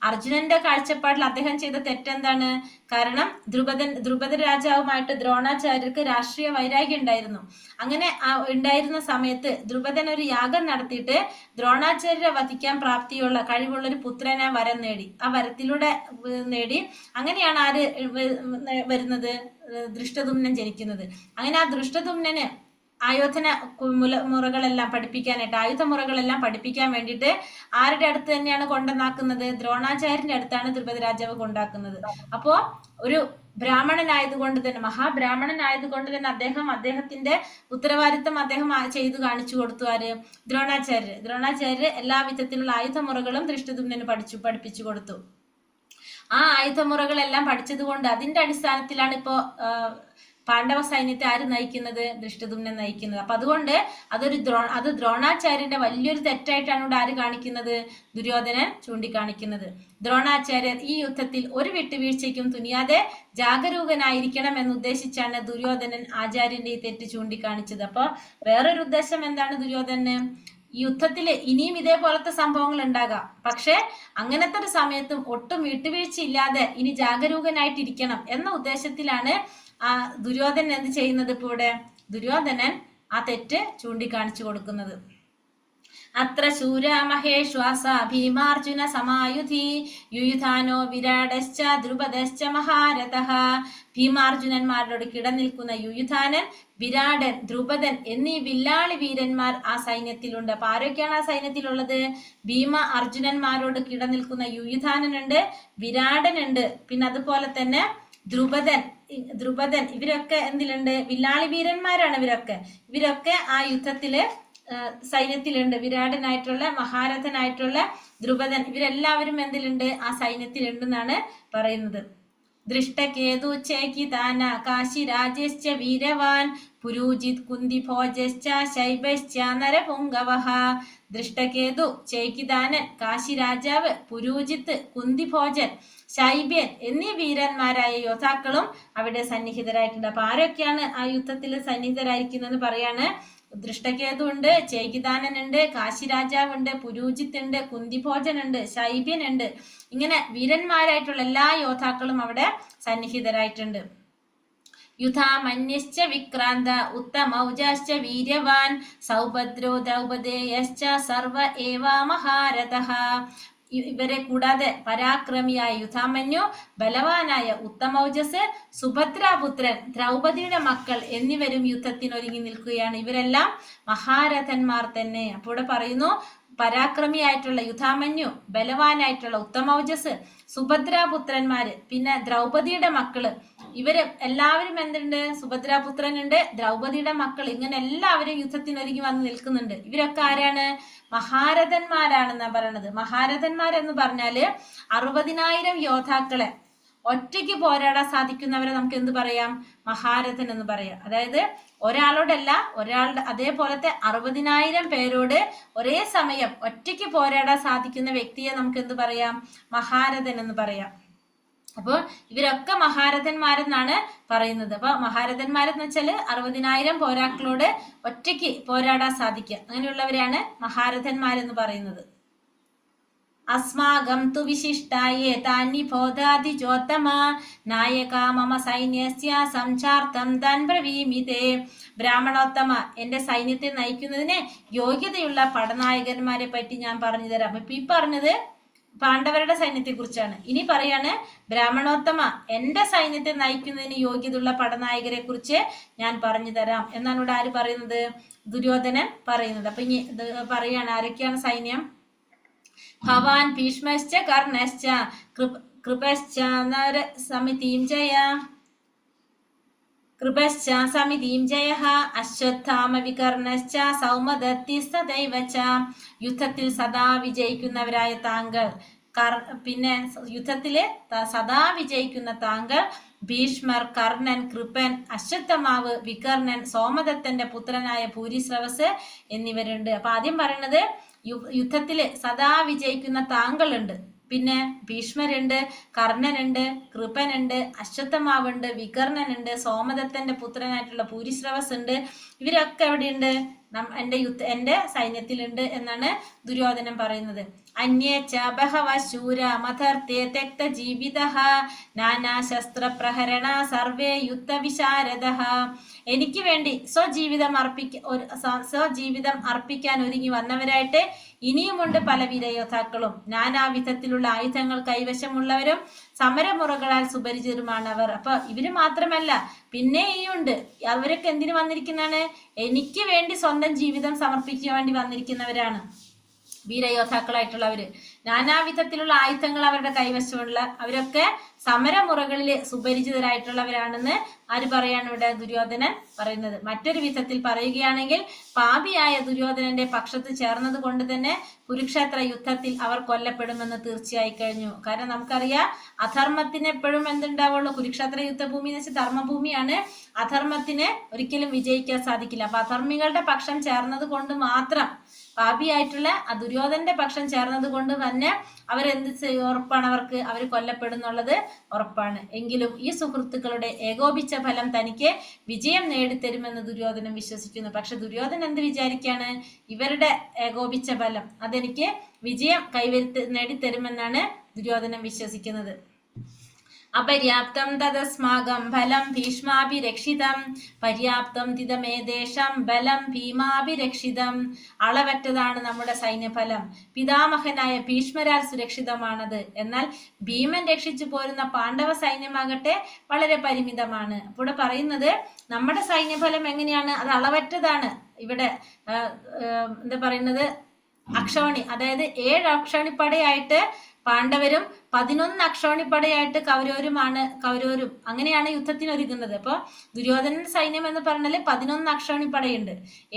അർജുനന്റെ കാഴ്ചപ്പാടിൽ അദ്ദേഹം ചെയ്ത തെറ്റെന്താണ്? കാരണം ദ്രുപദ രാജാവുമായിട്ട് ദ്രോണാചാര്യർക്ക് രാഷ്ട്രീയ വൈരാഗ്യം ഉണ്ടായിരുന്നു. അങ്ങനെ ഉണ്ടായിരുന്ന സമയത്ത് ദ്രുപദൻ ഒരു യാഗം നടത്തിയിട്ട് ദ്രോണാചാര്യരെ വധിക്കാൻ പ്രാപ്തിയുള്ള കഴിവുള്ള ഒരു പുത്രനെ വരം നേടി. ആ വരത്തിലൂടെ നേടി. അങ്ങനെയാണ് ആര് വരുന്നത്? ദൃഷ്ടദുമ്നൻ ജനിക്കുന്നത്. അങ്ങനെ ആ ദൃഷ്ടദുമ്നന് മുറകളെല്ലാം പഠിപ്പിക്കാനായിട്ട്, ആയുധമുറകളെല്ലാം പഠിപ്പിക്കാൻ വേണ്ടിയിട്ട് ആരുടെ അടുത്ത് തന്നെയാണ് കൊണ്ടുവന്നാക്കുന്നത്? ദ്രോണാചാര്യന്റെ അടുത്താണ് ദ്രുപദ രാജാവ് കൊണ്ടാക്കുന്നത്. അപ്പോ ഒരു ബ്രാഹ്മണനായതുകൊണ്ട് തന്നെ, മഹാബ്രാഹ്മണനായതുകൊണ്ട് തന്നെ അദ്ദേഹത്തിന്റെ ഉത്തരവാദിത്തം അദ്ദേഹം ചെയ്തു കാണിച്ചു കൊടുത്തു. ആര്? ദ്രോണാചാര്യർ എല്ലാ വിധത്തിലുള്ള ആയുധമുറകളും ദൃഷ്ടദുമ്നന് പഠിപ്പിച്ചു കൊടുത്തു. ആ ആയുധമുറകളെല്ലാം പഠിച്ചത് കൊണ്ട് അതിന്റെ അടിസ്ഥാനത്തിലാണ് ഇപ്പോ പാണ്ഡവ സൈന്യത്തെ ആര് നയിക്കുന്നത്? ദൃഷ്ടദുമ്നൻ നയിക്കുന്നത്. അപ്പൊ അതുകൊണ്ട് അത് ദ്രോണാചാര്യന്റെ വലിയൊരു തെറ്റായിട്ടാണ് ഇവിടെ ആര് കാണിക്കുന്നത്? ദുര്യോധനൻ ചൂണ്ടിക്കാണിക്കുന്നത്. ദ്രോണാചാര്യർ ഈ യുദ്ധത്തിൽ ഒരു വിട്ടുവീഴ്ചയ്ക്കും തുനിയാതെ ജാഗരൂകനായിരിക്കണം എന്നുദ്ദേശിച്ചാണ് ദുര്യോധനൻ ആചാര്യന്റെ ഈ തെറ്റ് ചൂണ്ടിക്കാണിച്ചത്. അപ്പൊ വേറൊരു ഉദ്ദേശം എന്താണ് ദുര്യോധനന്? ഈ യുദ്ധത്തില് ഇനിയും ഇതേപോലത്തെ സംഭവങ്ങൾ ഉണ്ടാകാം. പക്ഷെ അങ്ങനത്തെ ഒരു സമയത്തും ഒട്ടും വിട്ടുവീഴ്ച ഇല്ലാതെ ഇനി ജാഗരൂകനായിട്ടിരിക്കണം എന്ന ഉദ്ദേശത്തിലാണ് ആ ദുര്യോധനൻ എന്ത് ചെയ്യുന്നത്? ഇപ്പൊ ഇവിടെ ദുര്യോധനൻ ആ തെറ്റ് ചൂണ്ടിക്കാണിച്ചു കൊടുക്കുന്നത്. അത്ര ശൂരാ മഹേശ്വാസ ഭീമാർജുന സമായുധി യുയുധാനോ വിരാടശ്ച ദ്രുപദശ്ച മഹാരഥഃ. ഭീമാർജുനന്മാരോട് കിടനിൽക്കുന്ന യുയുധാനൻ, വിരാടൻ, ദ്രുപദൻ എന്നീ വില്ലാളി വീരന്മാർ ആ സൈന്യത്തിലുണ്ട്. അപ്പൊ ആരൊക്കെയാണ് ആ സൈന്യത്തിലുള്ളത്? ഭീമ അർജുനന്മാരോട് കിടനിൽക്കുന്ന യുയുധാനനുണ്ട്, വിരാടനുണ്ട്, പിന്നെ അതുപോലെ തന്നെ ദ്രുപദൻ ഇവരൊക്കെ എന്തിലുണ്ട്? വില്ലാളി വീരന്മാരാണ് ഇവരൊക്കെ ആ യുദ്ധത്തില് സൈന്യത്തിലുണ്ട്. വിരാടനായിട്ടുള്ള മഹാരഥനായിട്ടുള്ള ദ്രുപദൻ ഇവരെല്ലാവരും എന്തിലുണ്ട്? ആ സൈന്യത്തിലുണ്ടെന്നാണ് പറയുന്നത്. ദൃഷ്ടകേതു ചേകിതാന കാശി രാജശ്ച വീരവാൻ പുരൂജിത് കുന്തിഭോജശ്ച ശൈബശ്ച നരപുംഗവഃ. ദൃഷ്ടകേതു, ചേകിതാനൻ, കാശി രാജാവ്, പുരൂജിത്ത്, കുന്തിഭോജൻ, ശൈബ്യൻ എന്നീ വീരന്മാരായ യോദ്ധാക്കളും അവിടെ സന്നിഹിതരായിട്ടുണ്ട്. അപ്പൊ ആരൊക്കെയാണ് ആ യുദ്ധത്തിൽ സന്നിഹിതരായിരിക്കുന്നത് പറയാണ്? ദൃഷ്ടകേതു ഉണ്ട്, ചേകിതാനനുണ്ട്, കാശി രാജാവുണ്ട്, പുരൂജിത്ത് ഉണ്ട്, കുന്തിഭോജനുണ്ട്, ശൈബ്യനുണ്ട്. ഇങ്ങനെ വീരന്മാരായിട്ടുള്ള എല്ലാ യോദ്ധാക്കളും അവിടെ സന്നിഹിതരായിട്ടുണ്ട്. യുധാമന്യശ്ച വിക്രാന്ത ഉത്തമൗജശ്ച വീര്യവാൻ സൗഭദ്രോ ദ്രൗപദേയശ്ച സർവ ഏവാ മഹാരഥഃ. ഇവരെ കൂടാതെ പരാക്രമിയായ യുധാമന്യു, ബലവാനായ ഉത്തമൗജസ്, സുഭദ്രാപുത്രൻ, ദ്രൗപദിയുടെ മക്കൾ എന്നിവരും യുദ്ധത്തിനൊരുങ്ങി നിൽക്കുകയാണ്. ഇവരെല്ലാം മഹാരഥന്മാർ തന്നെ. അപ്പോൾ ഇവിടെ പറയുന്നു, പരാക്രമിയായിട്ടുള്ള യുധാമന്യു, ബലവാനായിട്ടുള്ള ഉത്തമൗജസ്, സുഭദ്രാപുത്രന്മാര്, പിന്നെ ദ്രൗപദിയുടെ മക്കള്, ഇവര് എല്ലാവരും എന്തുണ്ട്? സുഭദ്രാപുത്രനുണ്ട്, ദ്രൗപദിയുടെ മക്കൾ, ഇങ്ങനെ എല്ലാവരും യുദ്ധത്തിനൊരുങ്ങി വന്ന് നിൽക്കുന്നുണ്ട്. ഇവരൊക്കെ ആരാണ്? മഹാരഥന്മാരാണെന്നാ പറയണത്. മഹാരഥന്മാരെന്ന് പറഞ്ഞാല് 60,000 യോദ്ധാക്കളെ ഒറ്റയ്ക്ക് പോരാടാൻ സാധിക്കുന്നവരെ നമുക്ക് എന്ത് പറയാം? മഹാരഥൻ എന്ന് പറയാം. അതായത് ഒരാളോടല്ല, അതേപോലത്തെ 60,000 പേരോട് ഒരേ സമയം ഒറ്റയ്ക്ക് പോരാടാൻ സാധിക്കുന്ന വ്യക്തിയെ നമുക്ക് എന്ത് പറയാം? മഹാരഥൻ എന്ന് പറയാം. അപ്പോൾ ഇവരൊക്കെ മഹാരഥന്മാരെന്നാണ് പറയുന്നത്. അപ്പൊ മഹാരഥന്മാരെന്ന് വെച്ചാല് 60,000 പോരാക്കളോട് ഒറ്റയ്ക്ക് പോരാടാൻ സാധിക്കുക, അങ്ങനെയുള്ളവരെയാണ് മഹാരഥന്മാരെന്ന് പറയുന്നത്. അസ്മാകം തു വിശിഷ്ടായേ താനി ബോധാതി ചോത്തമ നായക മമ സൈന്യസ്യ സംചാർത്തം താൻ ബ്രവീമിതേ. ബ്രാഹ്മണോത്തമ, എന്റെ സൈന്യത്തെ നയിക്കുന്നതിന് യോഗ്യതയുള്ള പടനായകന്മാരെ പറ്റി ഞാൻ പറഞ്ഞു തരാം. അപ്പൊ ഈ പറഞ്ഞത് പാണ്ഡവരുടെ സൈന്യത്തെ കുറിച്ചാണ്. ഇനി പറയാണ്, ബ്രാഹ്മണോത്തമ, എന്റെ സൈന്യത്തെ നയിക്കുന്നതിന് യോഗ്യതയുള്ള പടനായകരെ കുറിച്ച് ഞാൻ പറഞ്ഞു തരാം എന്നാണ് ഇവിടെ ആര് പറയുന്നത്? ദുര്യോധനൻ പറയുന്നത്. അപ്പൊ ഇനി പറയാണ്, ആരൊക്കെയാണ് സൈന്യം? ഭവാൻ ഭീഷ്മശ്ച കർണശ്ച കൃപശ്ച സമിതിം ജയ അശ്വത്ഥാമ വികർണശ്ച സൗമദത്തി സദൈവ ച. യുദ്ധത്തിൽ സദാ വിജയിക്കുന്നവരായ താങ്കൾ, പിന്നെ യുദ്ധത്തില് സദാ വിജയിക്കുന്ന താങ്കൾ, ഭീഷ്മർ, കർണൻ, കൃപൻ, അശ്വത്ഥമാവ്, വികർണൻ, സോമദത്തന്റെ പുത്രനായ ഭൂരിശ്രവസ് എന്നിവരുണ്ട്. അപ്പൊ ആദ്യം പറയുന്നത് യുദ്ധത്തില് സദാ വിജയിക്കുന്ന താങ്കളുണ്ട്, പിന്നെ ഭീഷ്മരുണ്ട്, കർണനുണ്ട്, കൃപനുണ്ട്, അശ്വത്ഥമാവുണ്ട്, വികർണനുണ്ട്, സോമദത്തന്റെ പുത്രനായിട്ടുള്ള ഭൂരിശ്രവസ് ഉണ്ട്. ഇവരൊക്കെ എവിടെയുണ്ട്? എന്റെ സൈന്യത്തിലുണ്ട് എന്നാണ് ദുര്യോധനൻ പറയുന്നത്. അന്യേച്ച ബഹവ ശൂര മഥർത്തേ തെക്ത ജീവിതഃ നാനാ ശസ്ത്ര പ്രഹരണ സർവേ യുദ്ധ വിശാരദഃ. എനിക്ക് വേണ്ടി സ്വജീവിതം അർപ്പിക്കാൻ ഒരുങ്ങി വന്നവരായിട്ട് ഇനിയുമുണ്ട് പല വീരയോദ്ധാക്കളും. നാനാവിധത്തിലുള്ള ആയുധങ്ങൾ കൈവശമുള്ളവരും സമരമുറകളാൽ സുപരിചിതരുമാണ് അവർ. അപ്പൊ ഇവര് മാത്രമല്ല, പിന്നെ ഇനിയുണ്ട്. അവരൊക്കെ എന്തിനു വന്നിരിക്കുന്നതാണ്? എനിക്ക് വേണ്ടി സ്വന്തം ജീവിതം സമർപ്പിക്കാൻ വേണ്ടി വന്നിരിക്കുന്നവരാണ് വീരയോദ്ധാക്കളായിട്ടുള്ളവര്. നാനാവിധത്തിലുള്ള ആയുധങ്ങൾ അവരുടെ കൈവശമുള്ള അവരൊക്കെ സമരമുറകളിൽ സുപരിചിതരായിട്ടുള്ളവരാണെന്ന് ആര് പറയാണ് ഇവിടെ? ദുര്യോധനൻ പറയുന്നത്. മറ്റൊരു വിധത്തിൽ പറയുകയാണെങ്കിൽ, പാപിയായ ദുര്യോധനന്റെ പക്ഷത്ത് ചേർന്നത് കൊണ്ട് തന്നെ കുരുക്ഷേത്ര യുദ്ധത്തിൽ അവർ കൊല്ലപ്പെടുമെന്ന് തീർച്ചയായി കഴിഞ്ഞു. കാരണം നമുക്കറിയാം, അധർമ്മത്തിന് എപ്പോഴും എന്തുണ്ടാവുള്ളൂ? കുരുക്ഷേത്ര യുദ്ധഭൂമി എന്ന് വെച്ചാൽ ധർമ്മഭൂമിയാണ്. അധർമ്മത്തിന് ഒരിക്കലും വിജയിക്കാൻ സാധിക്കില്ല. അപ്പൊ അധർമ്മികളുടെ പക്ഷം ചേർന്നത് കൊണ്ട് മാത്രം, പാപിയായിട്ടുള്ള ആ ദുര്യോധനന്റെ പക്ഷം ചേർന്നത് കൊണ്ട് തന്നെ അവരെന്ത് ഉറപ്പാണ്? അവർ കൊല്ലപ്പെടുന്നുള്ളത് ഉറപ്പാണ്. എങ്കിലും ഈ സുഹൃത്തുക്കളുടെ ഏകോപിച്ച ഫലം തനിക്ക് വിജയം നേടിത്തരുമെന്ന് ദുര്യോധനൻ വിശ്വസിക്കുന്നു. പക്ഷെ ദുര്യോധനൻ എന്ത് വിചാരിക്കാണ്? ഇവരുടെ ഏകോപിച്ച ഫലം അതെനിക്ക് വിജയം നേടിത്തരുമെന്നാണ് ദുര്യോധനൻ വിശ്വസിക്കുന്നത്. അപര്യാപ്തം തദസ്മാകം ഫലം ഭീഷ്മാഭിരക്ഷിതം പര്യാപ്തം തിതമേദേശം ബലം ഭീമാഭിരക്ഷിതം. അളവറ്റതാണ് നമ്മുടെ സൈന്യഫലം, പിതാമഹനായ ഭീഷ്മരാൽ സുരക്ഷിതമാണത്. എന്നാൽ ഭീമൻ രക്ഷിച്ചു പോരുന്ന പാണ്ഡവ സൈന്യമാകട്ടെ വളരെ പരിമിതമാണ്. ഇവിടെ പറയുന്നത് നമ്മുടെ സൈന്യഫലം എങ്ങനെയാണ്, അത് അളവറ്റതാണ്. ഇവിടെ എന്താ പറയുന്നത്, അക്ഷോണി, അതായത് 7 അക്ഷോണിപ്പടയായിട്ട് പാണ്ഡവരും 11 അക്ഷോണിപ്പടയായിട്ട് കൗരവരും അങ്ങനെയാണ് യുദ്ധത്തിന് ഒരുങ്ങുന്നത്. അപ്പൊ ദുര്യോധനൻ സൈന്യം എന്ന് പറഞ്ഞാല് 11 അക്ഷോണിപ്പടയുണ്ട്.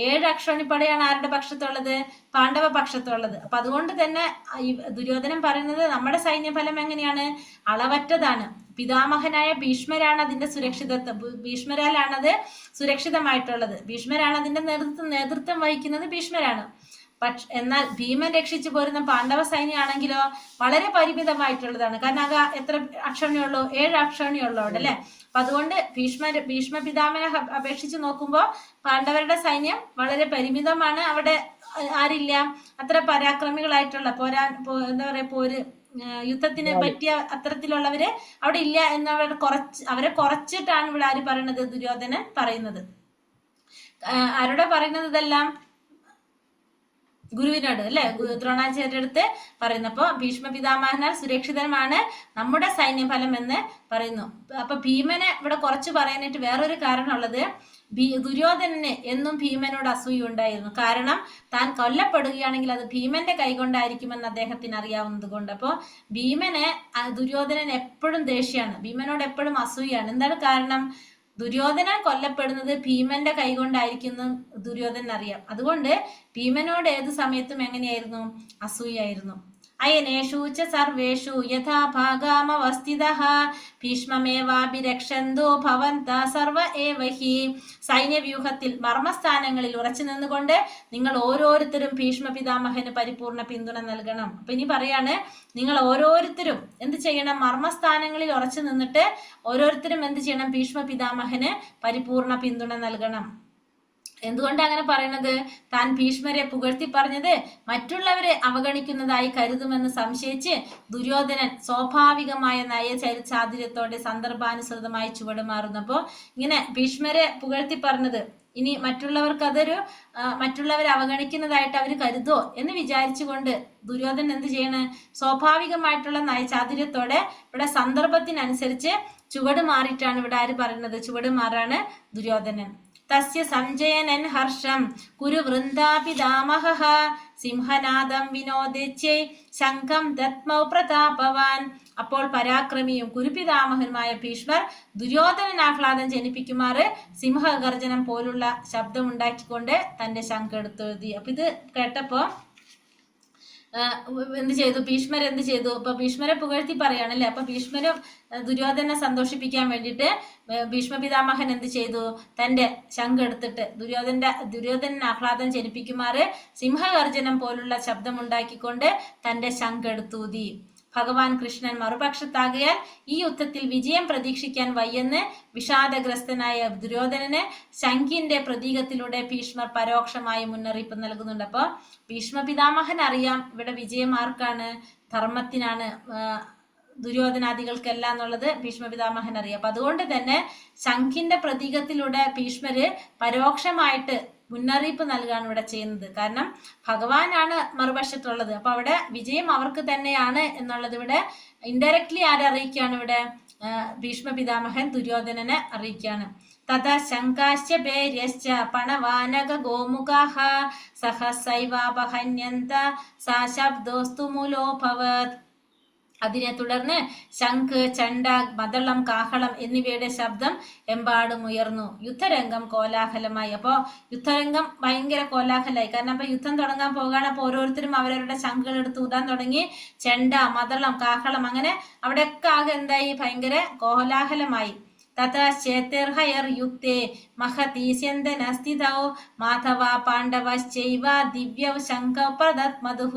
7 അക്ഷോണിപ്പടയാണ് ആരുടെ പക്ഷത്തുള്ളത്, പാണ്ഡവ പക്ഷത്തുള്ളത്. അപ്പൊ അതുകൊണ്ട് തന്നെ ദുര്യോധനൻ പറയുന്നത് നമ്മുടെ സൈന്യഫലം എങ്ങനെയാണ്, അളവറ്റതാണ്. പിതാമഹനായ ഭീഷ്മരാണ് അതിന്റെ സുരക്ഷിതത്വം, ഭീഷ്മരാലാണത് സുരക്ഷിതമായിട്ടുള്ളത്. ഭീഷ്മരാണ് അതിന്റെ നേതൃത്വം വഹിക്കുന്നത്, ഭീഷ്മരാണ്. എന്നാൽ ഭീമൻ രക്ഷിച്ചു പോരുന്ന പാണ്ഡവ സൈന്യമാണെങ്കിലോ വളരെ പരിമിതമായിട്ടുള്ളതാണ്. കാരണം അത് എത്ര അക്ഷോണിയുള്ളൂ, 7 അക്ഷോണിയുള്ളൂ അവിടെ, അല്ലെ. അപ്പൊ അതുകൊണ്ട് ഭീഷ്മ പിതാമനെ അപേക്ഷിച്ച് നോക്കുമ്പോൾ പാണ്ഡവരുടെ സൈന്യം വളരെ പരിമിതമാണ്. അവിടെ ആരില്ല, അത്ര പരാക്രമികളായിട്ടുള്ള എന്താ പറയാ യുദ്ധത്തിന് പറ്റിയ അത്തരത്തിലുള്ളവര് അവിടെ ഇല്ല എന്നവരെ കുറച്ചിട്ടാണ് ഇവിടെ ആര് പറയുന്നത്, ദുര്യോധനൻ പറയുന്നത്. ആരോടെ പറയുന്നത് ഇതെല്ലാം, ഗുരുവിനോട്, അല്ലെ, ദ്രോണാചാര്യരുടെ അടുത്ത് പറയുന്നപ്പോ ഭീഷ്മ പിതാമഹനാൽ സുരക്ഷിതമാണ് നമ്മുടെ സൈന്യഫലം എന്ന് പറയുന്നു. അപ്പൊ ഭീമനെ ഇവിടെ കുറച്ച് പറയാനായിട്ട് വേറൊരു കാരണമുള്ളത്, ദുര്യോധനന് എന്നും ഭീമനോട് അസൂയ ഉണ്ടായിരുന്നു. കാരണം താൻ കൊല്ലപ്പെടുകയാണെങ്കിൽ അത് ഭീമന്റെ കൈകൊണ്ടായിരിക്കുമെന്ന് അദ്ദേഹത്തിന് അറിയാവുന്നത് കൊണ്ട്. അപ്പോ ഭീമന് ദുര്യോധനൻ എപ്പോഴും ദേഷ്യമാണ്, ഭീമനോട് എപ്പോഴും അസൂയാണ്. എന്താണ് കാരണം, ദുര്യോധനൻ കൊല്ലപ്പെടുന്നത് ഭീമന്റെ കൈകൊണ്ടായിരിക്കുന്നു ദുര്യോധനൻ അറിയാം. അതുകൊണ്ട് ഭീമനോട് ഏത് സമയത്തും എങ്ങനെയായിരുന്നു, അസൂയായിരുന്നു. അയനേഷു ച സർവേഷു യഥാ ഭാഗാമവസ്ഥിതഃ ഭീഷ്മമേവാഭിരക്ഷന്തോ ഭവന്തഃ സർവ ഏവ ഹി. സൈന്യവ്യൂഹത്തിൽ മർമ്മസ്ഥാനങ്ങളിൽ ഉറച്ചു നിന്നുകൊണ്ട് നിങ്ങൾ ഓരോരുത്തരും ഭീഷ്മ പിതാമഹന് പരിപൂർണ പിന്തുണ നൽകണം. അപ്പൊ ഇനി പറയാണ്, നിങ്ങൾ ഓരോരുത്തരും എന്ത് ചെയ്യണം, മർമ്മസ്ഥാനങ്ങളിൽ ഉറച്ചു നിന്നിട്ട് ഓരോരുത്തരും എന്ത് ചെയ്യണം, ഭീഷ്മ പിതാമഹന് പരിപൂർണ പിന്തുണ നൽകണം. എന്തുകൊണ്ട് അങ്ങനെ പറയുന്നത്, താൻ ഭീഷ്മരെ പുകഴ്ത്തി പറഞ്ഞത് മറ്റുള്ളവരെ അവഗണിക്കുന്നതായി കരുതുമെന്ന് സംശയിച്ച് ദുര്യോധനൻ സ്വാഭാവികമായ നയചാതുര്യത്തോടെ സന്ദർഭാനുസൃതമായി ചുവടുമാറുന്നപ്പോ ഇങ്ങനെ ഭീഷ്മരെ പുകഴ്ത്തി പറഞ്ഞത് ഇനി മറ്റുള്ളവർക്ക് അതൊരു മറ്റുള്ളവരെ അവഗണിക്കുന്നതായിട്ട് അവർ കരുതോ എന്ന് വിചാരിച്ചുകൊണ്ട് ദുര്യോധനൻ എന്ത് ചെയ്യണ്, സ്വാഭാവികമായിട്ടുള്ള നയചാതുര്യത്തോടെ ഇവിടെ സന്ദർഭത്തിനനുസരിച്ച് ചുവട് മാറിയിട്ടാണ് ഇവിടെ ആര് പറയുന്നത്, ചുവട് മാറാണ് ദുര്യോധനൻ. തസ്യ സഞ്ജയനൻ ഹർഷം കുരു വൃന്ദാപിതാമഹഃ സിംഹനാദം വിനോദിച്ചൈ ശംഖം ദത്മൗ പ്രതാപവാൻ. അപ്പോൾ പരാക്രമിയും കുരുപിതാമഹനുമായ ഭീഷ്മർ ദുര്യോധനൻ ആഹ്ലാദം ജനിപ്പിക്കുമാറ് സിംഹഗർജനം പോലുള്ള ശബ്ദമുണ്ടാക്കിക്കൊണ്ട് തന്റെ ശംഖ് എടുത്തെഴുതി. അപ്പൊ ഇത് കേട്ടപ്പോ എന്ത് ചെയ്തു, ഭീഷ്മർ എന്ത് ചെയ്തു, ഇപ്പൊ ഭീഷ്മരെ പുകഴ്ത്തി പറയാണല്ലേ. അപ്പൊ ഭീഷ്മരും ദുര്യോധനെ സന്തോഷിപ്പിക്കാൻ വേണ്ടിയിട്ട് ഭീഷ്മ പിതാമഹൻ എന്ത് ചെയ്തു, തന്റെ ശംഖ് എടുത്തിട്ട് ദുര്യോധനൻ ആഹ്ലാദം ജനിപ്പിക്കുമാറ് സിംഹഗർജനം പോലുള്ള ശബ്ദമുണ്ടാക്കിക്കൊണ്ട് തന്റെ ശംഖ് എടുത്തൂതി. ഭഗവാൻ കൃഷ്ണൻ മറുപക്ഷത്താകയാൽ ഈ യുദ്ധത്തിൽ വിജയം പ്രതീക്ഷിക്കാൻ വയ്യെന്ന് വിഷാദഗ്രസ്തനായ ദുര്യോധനന് ശംഖിന്റെ പ്രതീകത്തിലൂടെ ഭീഷ്മർ പരോക്ഷമായി മുന്നറിയിപ്പ് നൽകുന്നുണ്ട്. അപ്പൊ ഭീഷ്മ പിതാമഹൻ അറിയാം ഇവിടെ വിജയം ആർക്കാണ്, ധർമ്മത്തിനാണ്, ദുര്യോധനാദികൾക്കല്ല എന്നുള്ളത് ഭീഷ്മ പിതാമഹൻ അറിയാം. അപ്പൊ അതുകൊണ്ട് തന്നെ ശംഖിന്റെ പ്രതീകത്തിലൂടെ ഭീഷ്മര് പരോക്ഷമായിട്ട് മുന്നറിയിപ്പ് നൽകാണ് ഇവിടെ ചെയ്യുന്നത്. കാരണം ഭഗവാനാണ് മറുവശത്തുള്ളത്. അപ്പൊ അവിടെ വിജയം അവർക്ക് തന്നെയാണ് എന്നുള്ളത് ഇവിടെ ഇൻഡയറക്ട്ലി ആരെ അറിയിക്കുകയാണ്, ഇവിടെ ഭീഷ്മ പിതാമഹൻ ദുര്യോധനനെ അറിയിക്കുകയാണ്. തഥാ ശങ്കാശ്ച ഭേര്യശ്ച പണവാനക ഗോമുഖാഃ സഹസൈവാപഹന്യന്ത സാ ശബ്ദോസ്തു മൂലോഭവത്. അതിനെ തുടർന്ന് ശംഖ്, ചണ്ട, മദളം, കാഹളം എന്നിവയുടെ ശബ്ദം എമ്പാടും ഉയർന്നു. യുദ്ധരംഗം കോലാഹലമായി. അപ്പോ യുദ്ധരംഗം ഭയങ്കര കോലാഹലമായി. കാരണം അപ്പൊ യുദ്ധം തുടങ്ങാൻ പോകാണ്. അപ്പൊ ഓരോരുത്തരും അവരവരുടെ ശംഖുകൾ എടുത്ത് ഊതാൻ തുടങ്ങി. ചെണ്ട, മദളം, കാഹളം അങ്ങനെ അവിടെയൊക്കെ ആകെ എന്തായി, ഭയങ്കര കോലാഹലമായി. തഥാശ്ചേതിർഹയർയുക്തേ മഹതി സ്യന്തനസ്ഥിതൗ മാധവ പാണ്ഡവശ്ചൈവ ദിവ്യൗ ശംഖപ്രദത്മധുഃ.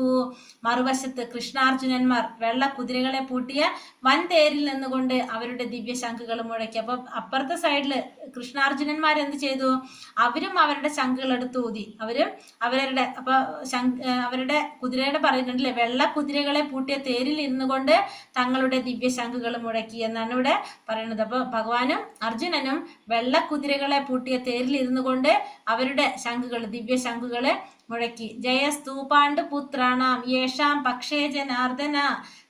മറുവശത്ത് കൃഷ്ണാർജുനന്മാർ വെള്ള കുതിരകളെ പൂട്ടിയ വൻ തേരിൽ നിന്നുകൊണ്ട് അവരുടെ ദിവ്യ ശംഖുകൾ മുഴക്കി. അപ്പൊ അപ്പുറത്തെ സൈഡില് കൃഷ്ണാർജുനന്മാർ എന്ത് ചെയ്തു? അവരും അവരുടെ ശംഖുകൾ എടുത്ത് ഊതി. അവരുടെ കുതിരയുടെ പറയുന്നുണ്ടല്ലേ, വെള്ള കുതിരകളെ പൂട്ടിയ തേരിൽ ഇരുന്നു കൊണ്ട് തങ്ങളുടെ ദിവ്യ ശംഖുകൾ മുഴക്കി എന്നാണ് ഇവിടെ പറയുന്നത്. അപ്പൊ ഭഗവാനും അർജുനനും വെള്ള കുതിരകളെ പൂട്ടിയ തേരിൽ ഇരുന്നു കൊണ്ട് അവരുടെ ശംഖുകൾ, ദിവ്യ ശംഖുകളെ മുഴക്കി. ജയസ്തു പാണ്ഡുപുത്രാണാം യേഷാം പക്ഷേ ജനാർദ്ദന.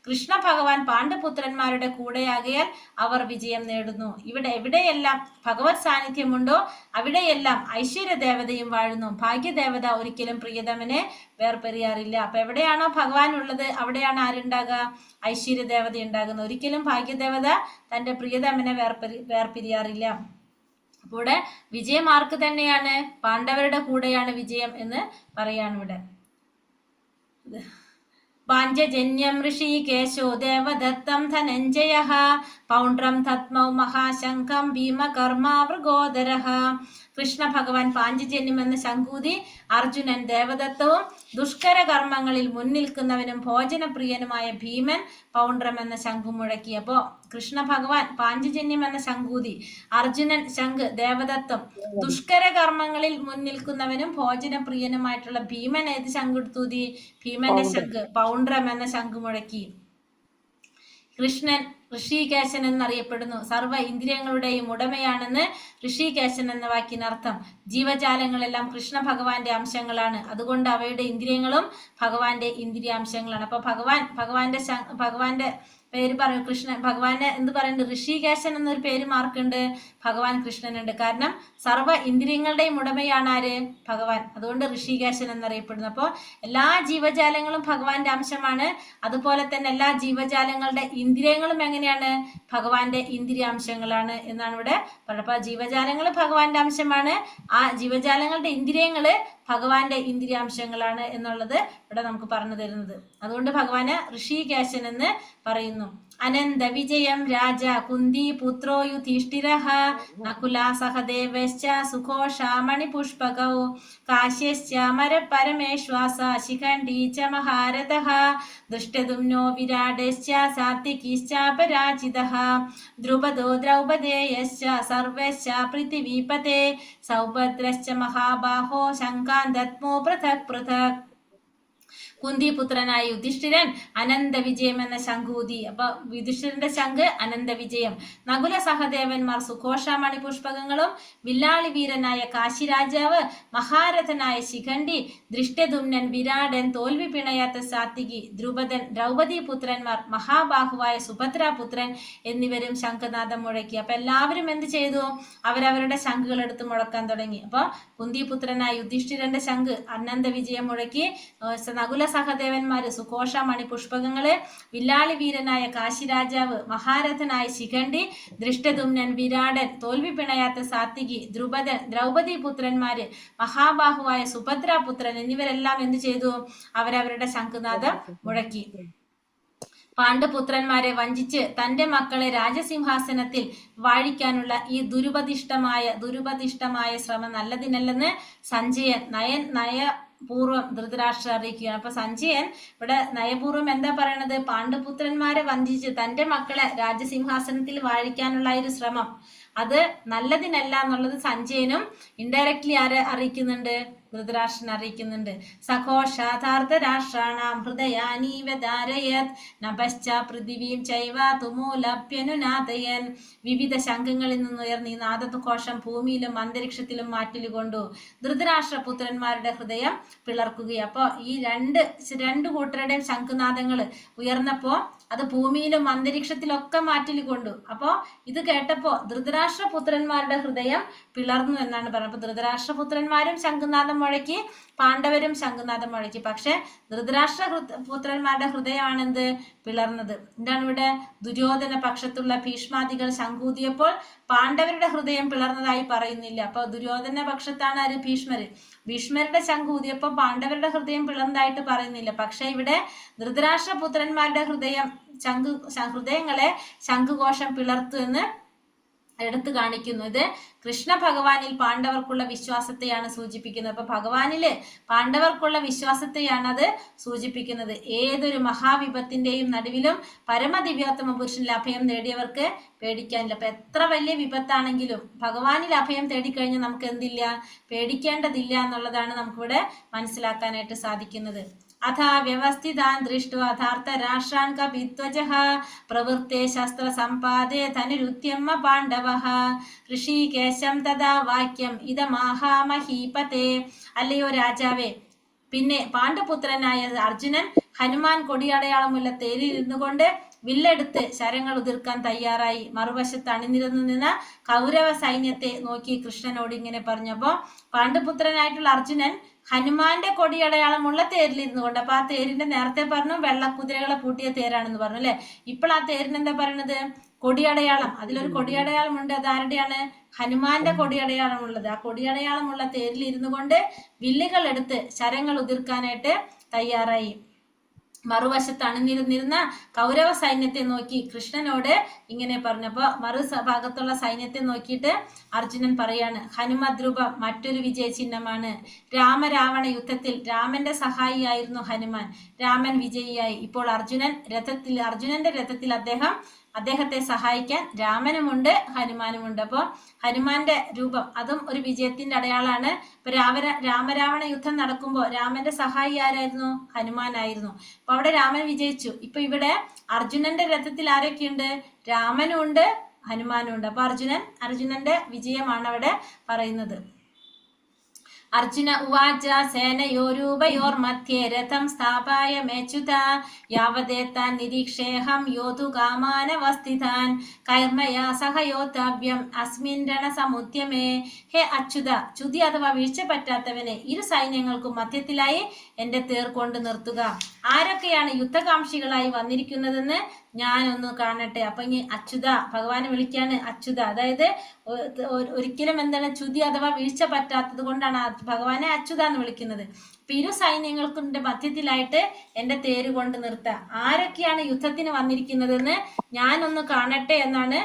കൃഷ്ണ ഭഗവാൻ പാണ്ഡുപുത്രന്മാരുടെ കൂടെയാകയാൽ അവർ വിജയം നേടുന്നു. എവിടെയെല്ലാം ഭഗവത് സാന്നിധ്യമുണ്ടോ അവിടെയെല്ലാം ഐശ്വര്യദേവതയും വാഴുന്നു. ഭാഗ്യദേവത ഒരിക്കലും പ്രിയതമനെ വേർപിരിയാറില്ല. അപ്പൊ എവിടെയാണോ ഭഗവാൻ ഉള്ളത് അവിടെയാണ് ആരുണ്ടാകുക? ഐശ്വര്യദേവത ഉണ്ടാകുന്നത്. ഒരിക്കലും ഭാഗ്യദേവത തന്റെ പ്രിയതമനെ വേർപിരിയാറില്ല. അപ്പോൾ ഇവിടെ വിജയം ആർക്ക് തന്നെയാണ്? പാണ്ഡവരുടെ കൂടെയാണ് വിജയം എന്ന് പറയാണ് ഇവിടെ. പാഞ്ചജന്യം ഋഷികേശോ ദേവദത്തം ധനഞ്ജയഃ പൗണ്ഡ്രം തത്മൗ മഹാശംഖം ഭീമകർമാവൃഗോദരഃ. കൃഷ്ണ ഭഗവാൻ പാഞ്ചജന്യം എന്ന ശംഖൂതി അർജുനൻ ദേവദത്തവും ദുഷ്കര കർമ്മങ്ങളിൽ മുൻനിൽക്കുന്നവനും ഭോജനപ്രിയനുമായ ഭീമൻ പൗണ്ഡ്രം എന്ന ശംഖു മുഴക്കി. അപ്പോ കൃഷ്ണ ഭഗവാൻ പാഞ്ചജന്യം എന്ന ശംഖൂതി, അർജുനൻ ശംഖ് ദേവദത്തം, ദുഷ്കര കർമ്മങ്ങളിൽ മുൻനിൽക്കുന്നവനും ഭോജനപ്രിയനുമായിട്ടുള്ള ഭീമൻ ഏത് ശംഖെടുത്തൂതി? ഭീമന്റെ ശംഖ് പൗണ്ഡ്രം എന്ന ശംഖു മുഴക്കി. കൃഷ്ണൻ ഋഷികേശൻ എന്നറിയപ്പെടുന്നു. സർവ്വ ഇന്ദ്രിയങ്ങളുടെയും ഉടമയാണെന്ന് ഋഷികേശൻ എന്ന വാക്കിനർത്ഥം. ജീവജാലങ്ങളെല്ലാം കൃഷ്ണ ഭഗവാന്റെ അംശങ്ങളാണ്. അതുകൊണ്ട് അവയുടെ ഇന്ദ്രിയങ്ങളും ഭഗവാന്റെ ഇന്ദ്രിയാംശങ്ങളാണ്. അപ്പൊ ഭഗവാന്റെ പേര് പറയും ഭഗവാനെ എന്ത് പറയുന്നുണ്ട്? ഋഷികേശൻ എന്നൊരു പേര് മാർക്കുണ്ട്, ഭഗവാൻ കൃഷ്ണനുണ്ട്. കാരണം സർവ്വ ഇന്ദ്രിയങ്ങളുടെയും ഉടമയാണ് ആര്? ഭഗവാൻ. അതുകൊണ്ട് ഋഷികേശൻ എന്നറിയപ്പെടുന്നു. അപ്പോൾ എല്ലാ ജീവജാലങ്ങളും ഭഗവാന്റെ അംശമാണ്. അതുപോലെ തന്നെ എല്ലാ ജീവജാലങ്ങളുടെ ഇന്ദ്രിയങ്ങളും എങ്ങനെയാണ്? ഭഗവാന്റെ ഇന്ദ്രിയാംശങ്ങളാണ് എന്നാണ് ഇവിടെ പറയുന്നത്. അപ്പൊ ജീവജാലങ്ങൾ ഭഗവാന്റെ അംശമാണ്, ആ ജീവജാലങ്ങളുടെ ഇന്ദ്രിയങ്ങള് ഭഗവാന്റെ ഇന്ദ്രിയാംശങ്ങളാണ് എന്നുള്ളത് ഇവിടെ നമുക്ക് പറഞ്ഞു തരുന്നത്. അതുകൊണ്ട് ഭഗവാന് ഋഷികേശൻ എന്ന് പറയുന്നു. അനന്ത വിജയം രാജ കുന്തി പുത്രോ യുധിഷ്ഠിരഃ നകുല സഹദേവശ്ച സുഘോഷാ മണിപുഷ്പകൗ കാശ്യശ്ച പരമേശ്വാസ ശിഖണ്ഡീ ച മഹാരഥഃ ദൃഷ്ടദുമ്നോ വിരാടശ്ച സാത്വികീശ്ച പരാജിതഃ ദ്രുപദോ ദ്രൗപദേയശ്ച സർവശ്ച പൃഥിവീപതേ സൗഭദ്രശ്ച മഹാബാഹോ ശങ്കാൻ ദത്മോ പൃഥക് പൃഥക്. കുന്തിപുത്രനായ യുധിഷ്ഠിരൻ അനന്ത വിജയം എന്ന ശംഖൂതി. അപ്പൊ യുധിഷ്ഠിരന്റെ ശംഖ് അനന്ത വിജയം. നകുല സഹദേവന്മാർ സുഘോഷമണി പുഷ്പകങ്ങളും, വില്ലാളി വീരനായ കാശിരാജാവ്, മഹാരഥനായ ശിഖണ്ഡി, ദൃഷ്ടദുമ്നൻ, വിരാടൻ, തോൽവി പിണയാത്ത സാത്വികി, ദ്രുപദൻ, ദ്രൗപദി പുത്രന്മാർ, മഹാബാഹുവായ സുഭദ്രാപുത്രൻ എന്നിവരും ശംഖനാദം മുഴക്കി. അപ്പൊ എല്ലാവരും എന്ത് ചെയ്തു? അവരവരുടെ ശംഖുകൾ എടുത്ത് മുഴക്കാൻ തുടങ്ങി. അപ്പൊ കുന്തിപുത്രനായ യുധിഷ്ഠിരന്റെ ശംഖ് അനന്ത വിജയം മുഴക്കി. നകുല സഹദേവന്മാര് സുഘോഷ മണിപുഷ്പകങ്ങള്, വില്ലാളി വീരനായ കാശിരാജാവ്, മഹാരഥനായ ശിഖണ്ഡി, ദൃഷ്ടദുമ്നൻ, വിരാടൻ, തോൽവി പിണയാത്ത സാത്വികി, ദ്രുപദൻ, ദ്രൗപദി പുത്രന്മാര്, മഹാബാഹുവായ സുഭദ്രാപുത്രൻ എന്നിവരെല്ലാം എന്ത് ചെയ്തു? അവരവരുടെ ശംഖുനാദം മുഴക്കി. പാണ്ഡുപുത്രന്മാരെ വഞ്ചിച്ച് തന്റെ മക്കളെ രാജസിംഹാസനത്തിൽ വാഴിക്കാനുള്ള ഈ ദുരുപദിഷ്ടമായ ശ്രമം നല്ലതിനല്ലെന്ന് സഞ്ജയൻ നയപൂർവ്വം ധൃതരാഷ്ട്രം അറിയിക്കുകയാണ്. അപ്പൊ സഞ്ജയൻ ഇവിടെ നയപൂർവ്വം എന്താ പറയണത്? പാണ്ഡുപുത്രന്മാരെ വഞ്ചിച്ച് തന്റെ മക്കളെ രാജസിംഹാസനത്തിൽ വാഴിക്കാനുള്ള ഒരു ശ്രമം അത് നല്ലതിനല്ല എന്നുള്ളത് സഞ്ജയനും ഇൻഡയറക്ട്ലി ആരെ അറിയിക്കുന്നുണ്ട്? ധൃതരാഷ്ട്രൻ അറിയിക്കുന്നുണ്ട്. സഘോഷാധാർത്തരാഷ്ട്രാണാം ഹൃദയാനീവ ധാരയത് നഭശ്ച പൃഥിവീം ചൈവ തുമൂലഭ്യനുനാദയൻ. വിവിധ ശംഖങ്ങളിൽ നിന്നുയർന്ന് ഈ നാദഘോഷം ഭൂമിയിലും അന്തരീക്ഷത്തിലും മാറ്റിലുകൊണ്ടു ധൃതരാഷ്ട്രപുത്രന്മാരുടെ ഹൃദയം പിളർക്കുകയും. അപ്പൊ ഈ രണ്ട് കൂട്ടരുടെയും ശംഖുനാദങ്ങൾ ഉയർന്നപ്പോ അത് ഭൂമിയിലും അന്തരീക്ഷത്തിലൊക്കെ മാറ്റിലുകൊണ്ടു. അപ്പോ ഇത് കേട്ടപ്പോ ധൃതരാഷ്ട്രപുത്രന്മാരുടെ ഹൃദയം പിളർന്നു എന്നാണ് പറയുന്നത്. അപ്പൊ ധൃതരാഷ്ട്രപുത്രന്മാരും ശംഖുനാദം മുഴക്കി, പാണ്ഡവരും ശംഖുനാദം മുഴക്കി. പക്ഷെ ധൃതരാഷ്ട്രപുത്രന്മാരുടെ ഹൃദയമാണ് എന്ത് പിളർന്നത്? എന്താണ് ഇവിടെ? ദുര്യോധന പക്ഷത്തുള്ള ഭീഷ്മാദികൾ ശംഖൂതിയപ്പോൾ പാണ്ഡവരുടെ ഹൃദയം പിളർന്നതായി പറയുന്നില്ല. അപ്പൊ ദുര്യോധന പക്ഷത്താണ് ആര്? ഭീഷ്മരുടെ ശംഖൂതിയപ്പോൾ പാണ്ഡവരുടെ ഹൃദയം പിളർന്നതായിട്ട് പറയുന്നില്ല. പക്ഷെ ഇവിടെ ധൃതരാഷ്ട്രപുത്രന്മാരുടെ ഹൃദയങ്ങളെ ശംഖുഘോഷം പിളർത്തു എന്ന് എടുത്തു കാണിക്കുന്നു. ഇത് കൃഷ്ണ ഭഗവാനിൽ പാണ്ഡവർക്കുള്ള വിശ്വാസത്തെയാണ് സൂചിപ്പിക്കുന്നത്. അപ്പൊ ഭഗവാനില് പാണ്ഡവർക്കുള്ള വിശ്വാസത്തെയാണ് അത് സൂചിപ്പിക്കുന്നത്. ഏതൊരു മഹാവിപത്തിന്റെയും നടുവിലും പരമദിവ്യോത്തമ പുരുഷനിൽ അഭയം നേടിയവർക്ക് പേടിക്കാനില്ല. അപ്പൊ എത്ര വലിയ വിപത്താണെങ്കിലും ഭഗവാനിൽ അഭയം തേടിക്കഴിഞ്ഞാൽ നമുക്ക് എന്തില്ല, പേടിക്കേണ്ടതില്ല എന്നുള്ളതാണ് നമുക്കിവിടെ മനസ്സിലാക്കാനായിട്ട് സാധിക്കുന്നത്. അഥ വ്യവസ്ഥിതാൻ ദൃഷ്ട്വാ ധാർത്തരാഷ്ട്രാൻ കപിത്വജഃ പ്രവൃത്തെ ശസ്ത്ര സമ്പാദേ ധനുരുദ്യമ പാണ്ഡവഃ ഋഷികേശം തഥാ വാക്യം ഇദമാഹാമഹീപതേ. അല്ലയോ രാജാവേ, പിന്നെ പാണ്ഡുപുത്രനായ അർജുനൻ ഹനുമാൻ കൊടിയടയാളമുള്ള തേരിൽ ഇരുന്നു കൊണ്ട് വില്ലെടുത്ത് ശരങ്ങൾ ഉതിർക്കാൻ തയ്യാറായി. മറുവശത്ത് അണിനിരന്നു നിന്ന കൗരവ സൈന്യത്തെ നോക്കി കൃഷ്ണനോട് ഇങ്ങനെ പറഞ്ഞു. അപ്പോ പാണ്ഡുപുത്രനായിട്ടുള്ള അർജുനൻ ഹനുമാന്റെ കൊടിയടയാളമുള്ള തേരിലിരുന്നു കൊണ്ട്, അപ്പൊ ആ തേരിന്റെ നേരത്തെ പറഞ്ഞു വെള്ളക്കുതിരകളെ പൂട്ടിയ തേരാണെന്ന് പറഞ്ഞു അല്ലെ. ഇപ്പോൾ ആ തേരിന് എന്താ പറയണത്, കൊടിയടയാളം. അതിലൊരു കൊടിയടയാളമുണ്ട്. അതാരുടെയാണ്? ഹനുമാന്റെ കൊടിയടയാളമുള്ളത്. ആ കൊടിയടയാളമുള്ള തേരിൽ ഇരുന്നു കൊണ്ട് വില്ലുകൾ എടുത്ത് ശരങ്ങൾ ഉതിർക്കാനായിട്ട് തയ്യാറായി. മറുവശത്ത് അണിനിരുന്നിരുന്ന കൗരവ സൈന്യത്തെ നോക്കി കൃഷ്ണനോട് ഇങ്ങനെ പറഞ്ഞപ്പോ ഭാഗത്തുള്ള സൈന്യത്തെ നോക്കിയിട്ട് അർജുനൻ പറയാണ്, ഹനുമദ്രൂപം മറ്റൊരു വിജയ ചിഹ്നമാണ്. രാമരാവണ യുദ്ധത്തിൽ രാമന്റെ സഹായിയായിരുന്നു ഹനുമാൻ. രാമൻ വിജയിയായി. ഇപ്പോൾ അർജുനന്റെ രഥത്തിൽ അദ്ദേഹത്തെ സഹായിക്കാൻ രാമനുമുണ്ട് ഹനുമാനുമുണ്ട്. അപ്പോൾ ഹനുമാന്റെ രൂപം അതും ഒരു വിജയത്തിന്റെ അടയാളാണ്. ഇപ്പൊ രാമരാവണ യുദ്ധം നടക്കുമ്പോൾ രാമന്റെ സഹായി ആരായിരുന്നു? ഹനുമാനായിരുന്നു. അപ്പൊ അവിടെ രാമൻ വിജയിച്ചു. ഇപ്പൊ ഇവിടെ അർജുനന്റെ രഥത്തിൽ ആരൊക്കെയുണ്ട്? രാമനും ഉണ്ട് ഹനുമാനും ഉണ്ട്. അപ്പൊ അർജുനന്റെ വിജയമാണ് അവിടെ പറയുന്നത്. അർജുന ഉവാച സേനയോരൂപയോർമധ്യേ രഥം സ്ഥാപായ മേച്യുത യാവദേതാൻ നിരീക്ഷേഹം യോധുകാമാനവസ്ഥിതാൻ കൈർമയാ സഹ യോദ്ധവ്യം അസ്മിൻ രണസമുദ്യമേ. ഹേ അച്യുത, ചുതി അഥവാ വീഴ്ച പറ്റാത്തവനെ, ഇരു സൈന്യങ്ങൾക്കും മധ്യത്തിലായി എന്റെ തേർ കൊണ്ട് നിർത്തുക. ആരൊക്കെയാണ് യുദ്ധകാംക്ഷികളായി വന്നിരിക്കുന്നതെന്ന് ഞാനൊന്ന് കാണട്ടെ. അപ്പൊ ഇനി അച്യുത, ഭഗവാനെ വിളിക്കാണ് അച്യുത. അതായത് ഒരിക്കലും എന്താണ്, ചുതി അഥവാ വീഴ്ച പറ്റാത്തത് കൊണ്ടാണ് ഭഗവാനെ അച്യുത എന്ന് വിളിക്കുന്നത്. അപ്പൊ ഇരു സൈന്യങ്ങൾക്കുണ്ട് മധ്യത്തിലായിട്ട് എന്റെ തേര് കൊണ്ട് നിർത്ത. ആരൊക്കെയാണ് യുദ്ധത്തിന് വന്നിരിക്കുന്നതെന്ന് ഞാനൊന്ന് കാണട്ടെ എന്നാണ്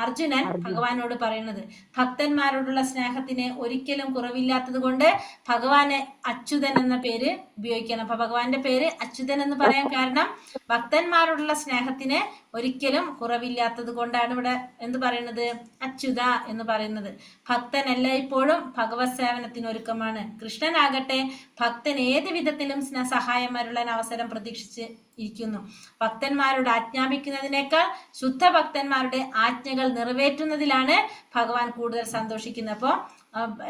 അർജുനൻ ഭഗവാനോട് പറയുന്നത്. ഭക്തന്മാരോടുള്ള സ്നേഹത്തിന് ഒരിക്കലും കുറവില്ലാത്തത് കൊണ്ട് ഭഗവാനെ അച്യുതൻ എന്ന പേര് ഉപയോഗിക്കണം. അപ്പൊ ഭഗവാന്റെ പേര് അച്യുതൻ എന്ന് പറയാൻ കാരണം ഭക്തന്മാരോടുള്ള സ്നേഹത്തിന് ഒരിക്കലും കുറവില്ലാത്തത് കൊണ്ടാണ് ഇവിടെ എന്ത് പറയുന്നത്, അച്യുത എന്ന് പറയുന്നത്. ഭക്തൻ എല്ലായ്പ്പോഴും ഭഗവത് സേവനത്തിന് ഒരുക്കമാണ്. കൃഷ്ണനാകട്ടെ ഭക്തൻ ഏത് വിധത്തിലും സഹായം അരുളാൻ അവസരം പ്രതീക്ഷിച്ച് ഇരിക്കുന്നു. ഭക്തന്മാരോട് ആജ്ഞാപിക്കുന്നതിനേക്കാൾ ശുദ്ധ ഭക്തന്മാരുടെ ആജ്ഞകൾ നിറവേറ്റുന്നതിലാണ് ഭഗവാൻ കൂടുതൽ സന്തോഷിക്കുന്നത്. അപ്പോൾ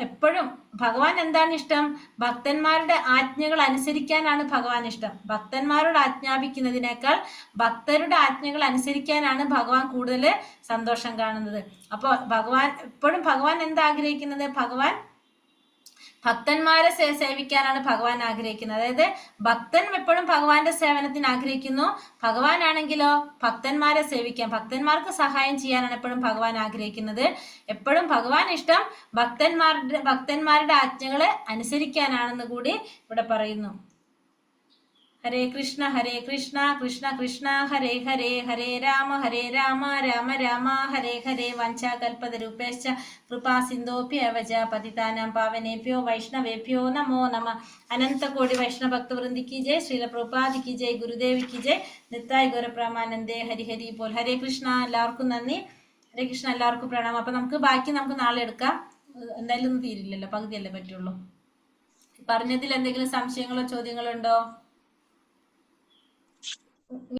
എപ്പോഴും ഭഗവാൻ എന്താണ് ഇഷ്ടം? ഭക്തന്മാരുടെ ആജ്ഞകൾ അനുസരിക്കാനാണ് ഭഗവാൻ ഇഷ്ടം. ഭക്തന്മാരോട് ആജ്ഞാപിക്കുന്നതിനേക്കാൾ ഭക്തരുടെ ആജ്ഞകൾ അനുസരിക്കാനാണ് ഭഗവാൻ കൂടുതൽ സന്തോഷം കാണുന്നത്. അപ്പോൾ ഭഗവാൻ എന്താ ആഗ്രഹിക്കുന്നത്? ഭക്തന്മാരെ സേവിക്കാനാണ് ഭഗവാൻ ആഗ്രഹിക്കുന്നത്. അതായത് ഭക്തൻ എപ്പോഴും ഭഗവാന്റെ സേവനത്തിന് ആഗ്രഹിക്കുന്നു. ഭഗവാനാണെങ്കിലോ ഭക്തന്മാരെ സേവിക്കാൻ, ഭക്തന്മാർക്ക് സഹായം ചെയ്യാനാണ് എപ്പോഴും ഭഗവാൻ ആഗ്രഹിക്കുന്നത്. എപ്പോഴും ഭഗവാൻ ഇഷ്ടം ഭക്തന്മാരുടെ ആജ്ഞകളെ അനുസരിക്കാനാണെന്ന് കൂടി ഇവിടെ പറയുന്നു. ഹരേ കൃഷ്ണ കൃഷ്ണ കൃഷ്ണ ഹരേ ഹരേ, ഹരേ രാമ രാമ രാമ ഹരേ ഹരേ. വഞ്ചാകൽപതരൂപേശ്ച കൃപാ സിന്ധോഭ്യവച പതിതാനാം പാവനേഭ്യോ വൈഷ്ണവേഭ്യോ നമോ നമഃ. അനന്തകോടി വൈഷ്ണവ ഭക്തവൃന്ദി കി ജയ്, ശ്രീല പ്രഭുപാദ് കി ജയ്, ഗുരുദേവ് കി ജയ്, നിത്തായ് ഗൗരപ്രമാനന്ദേ ഹരി ഹരി പോൽ. ഹരേ കൃഷ്ണ. എല്ലാവർക്കും നന്ദി. ഹരേ കൃഷ്ണ. എല്ലാവർക്കും പ്രണാമം. അപ്പൊ ബാക്കി നമുക്ക് നാളെ എടുക്കാം. എന്തായാലും ഒന്നും തീരില്ലല്ലോ, പകുതിയല്ലേ പറ്റുള്ളൂ. പറഞ്ഞതിൽ എന്തെങ്കിലും സംശയങ്ങളോ ചോദ്യങ്ങളോ ഉണ്ടോ?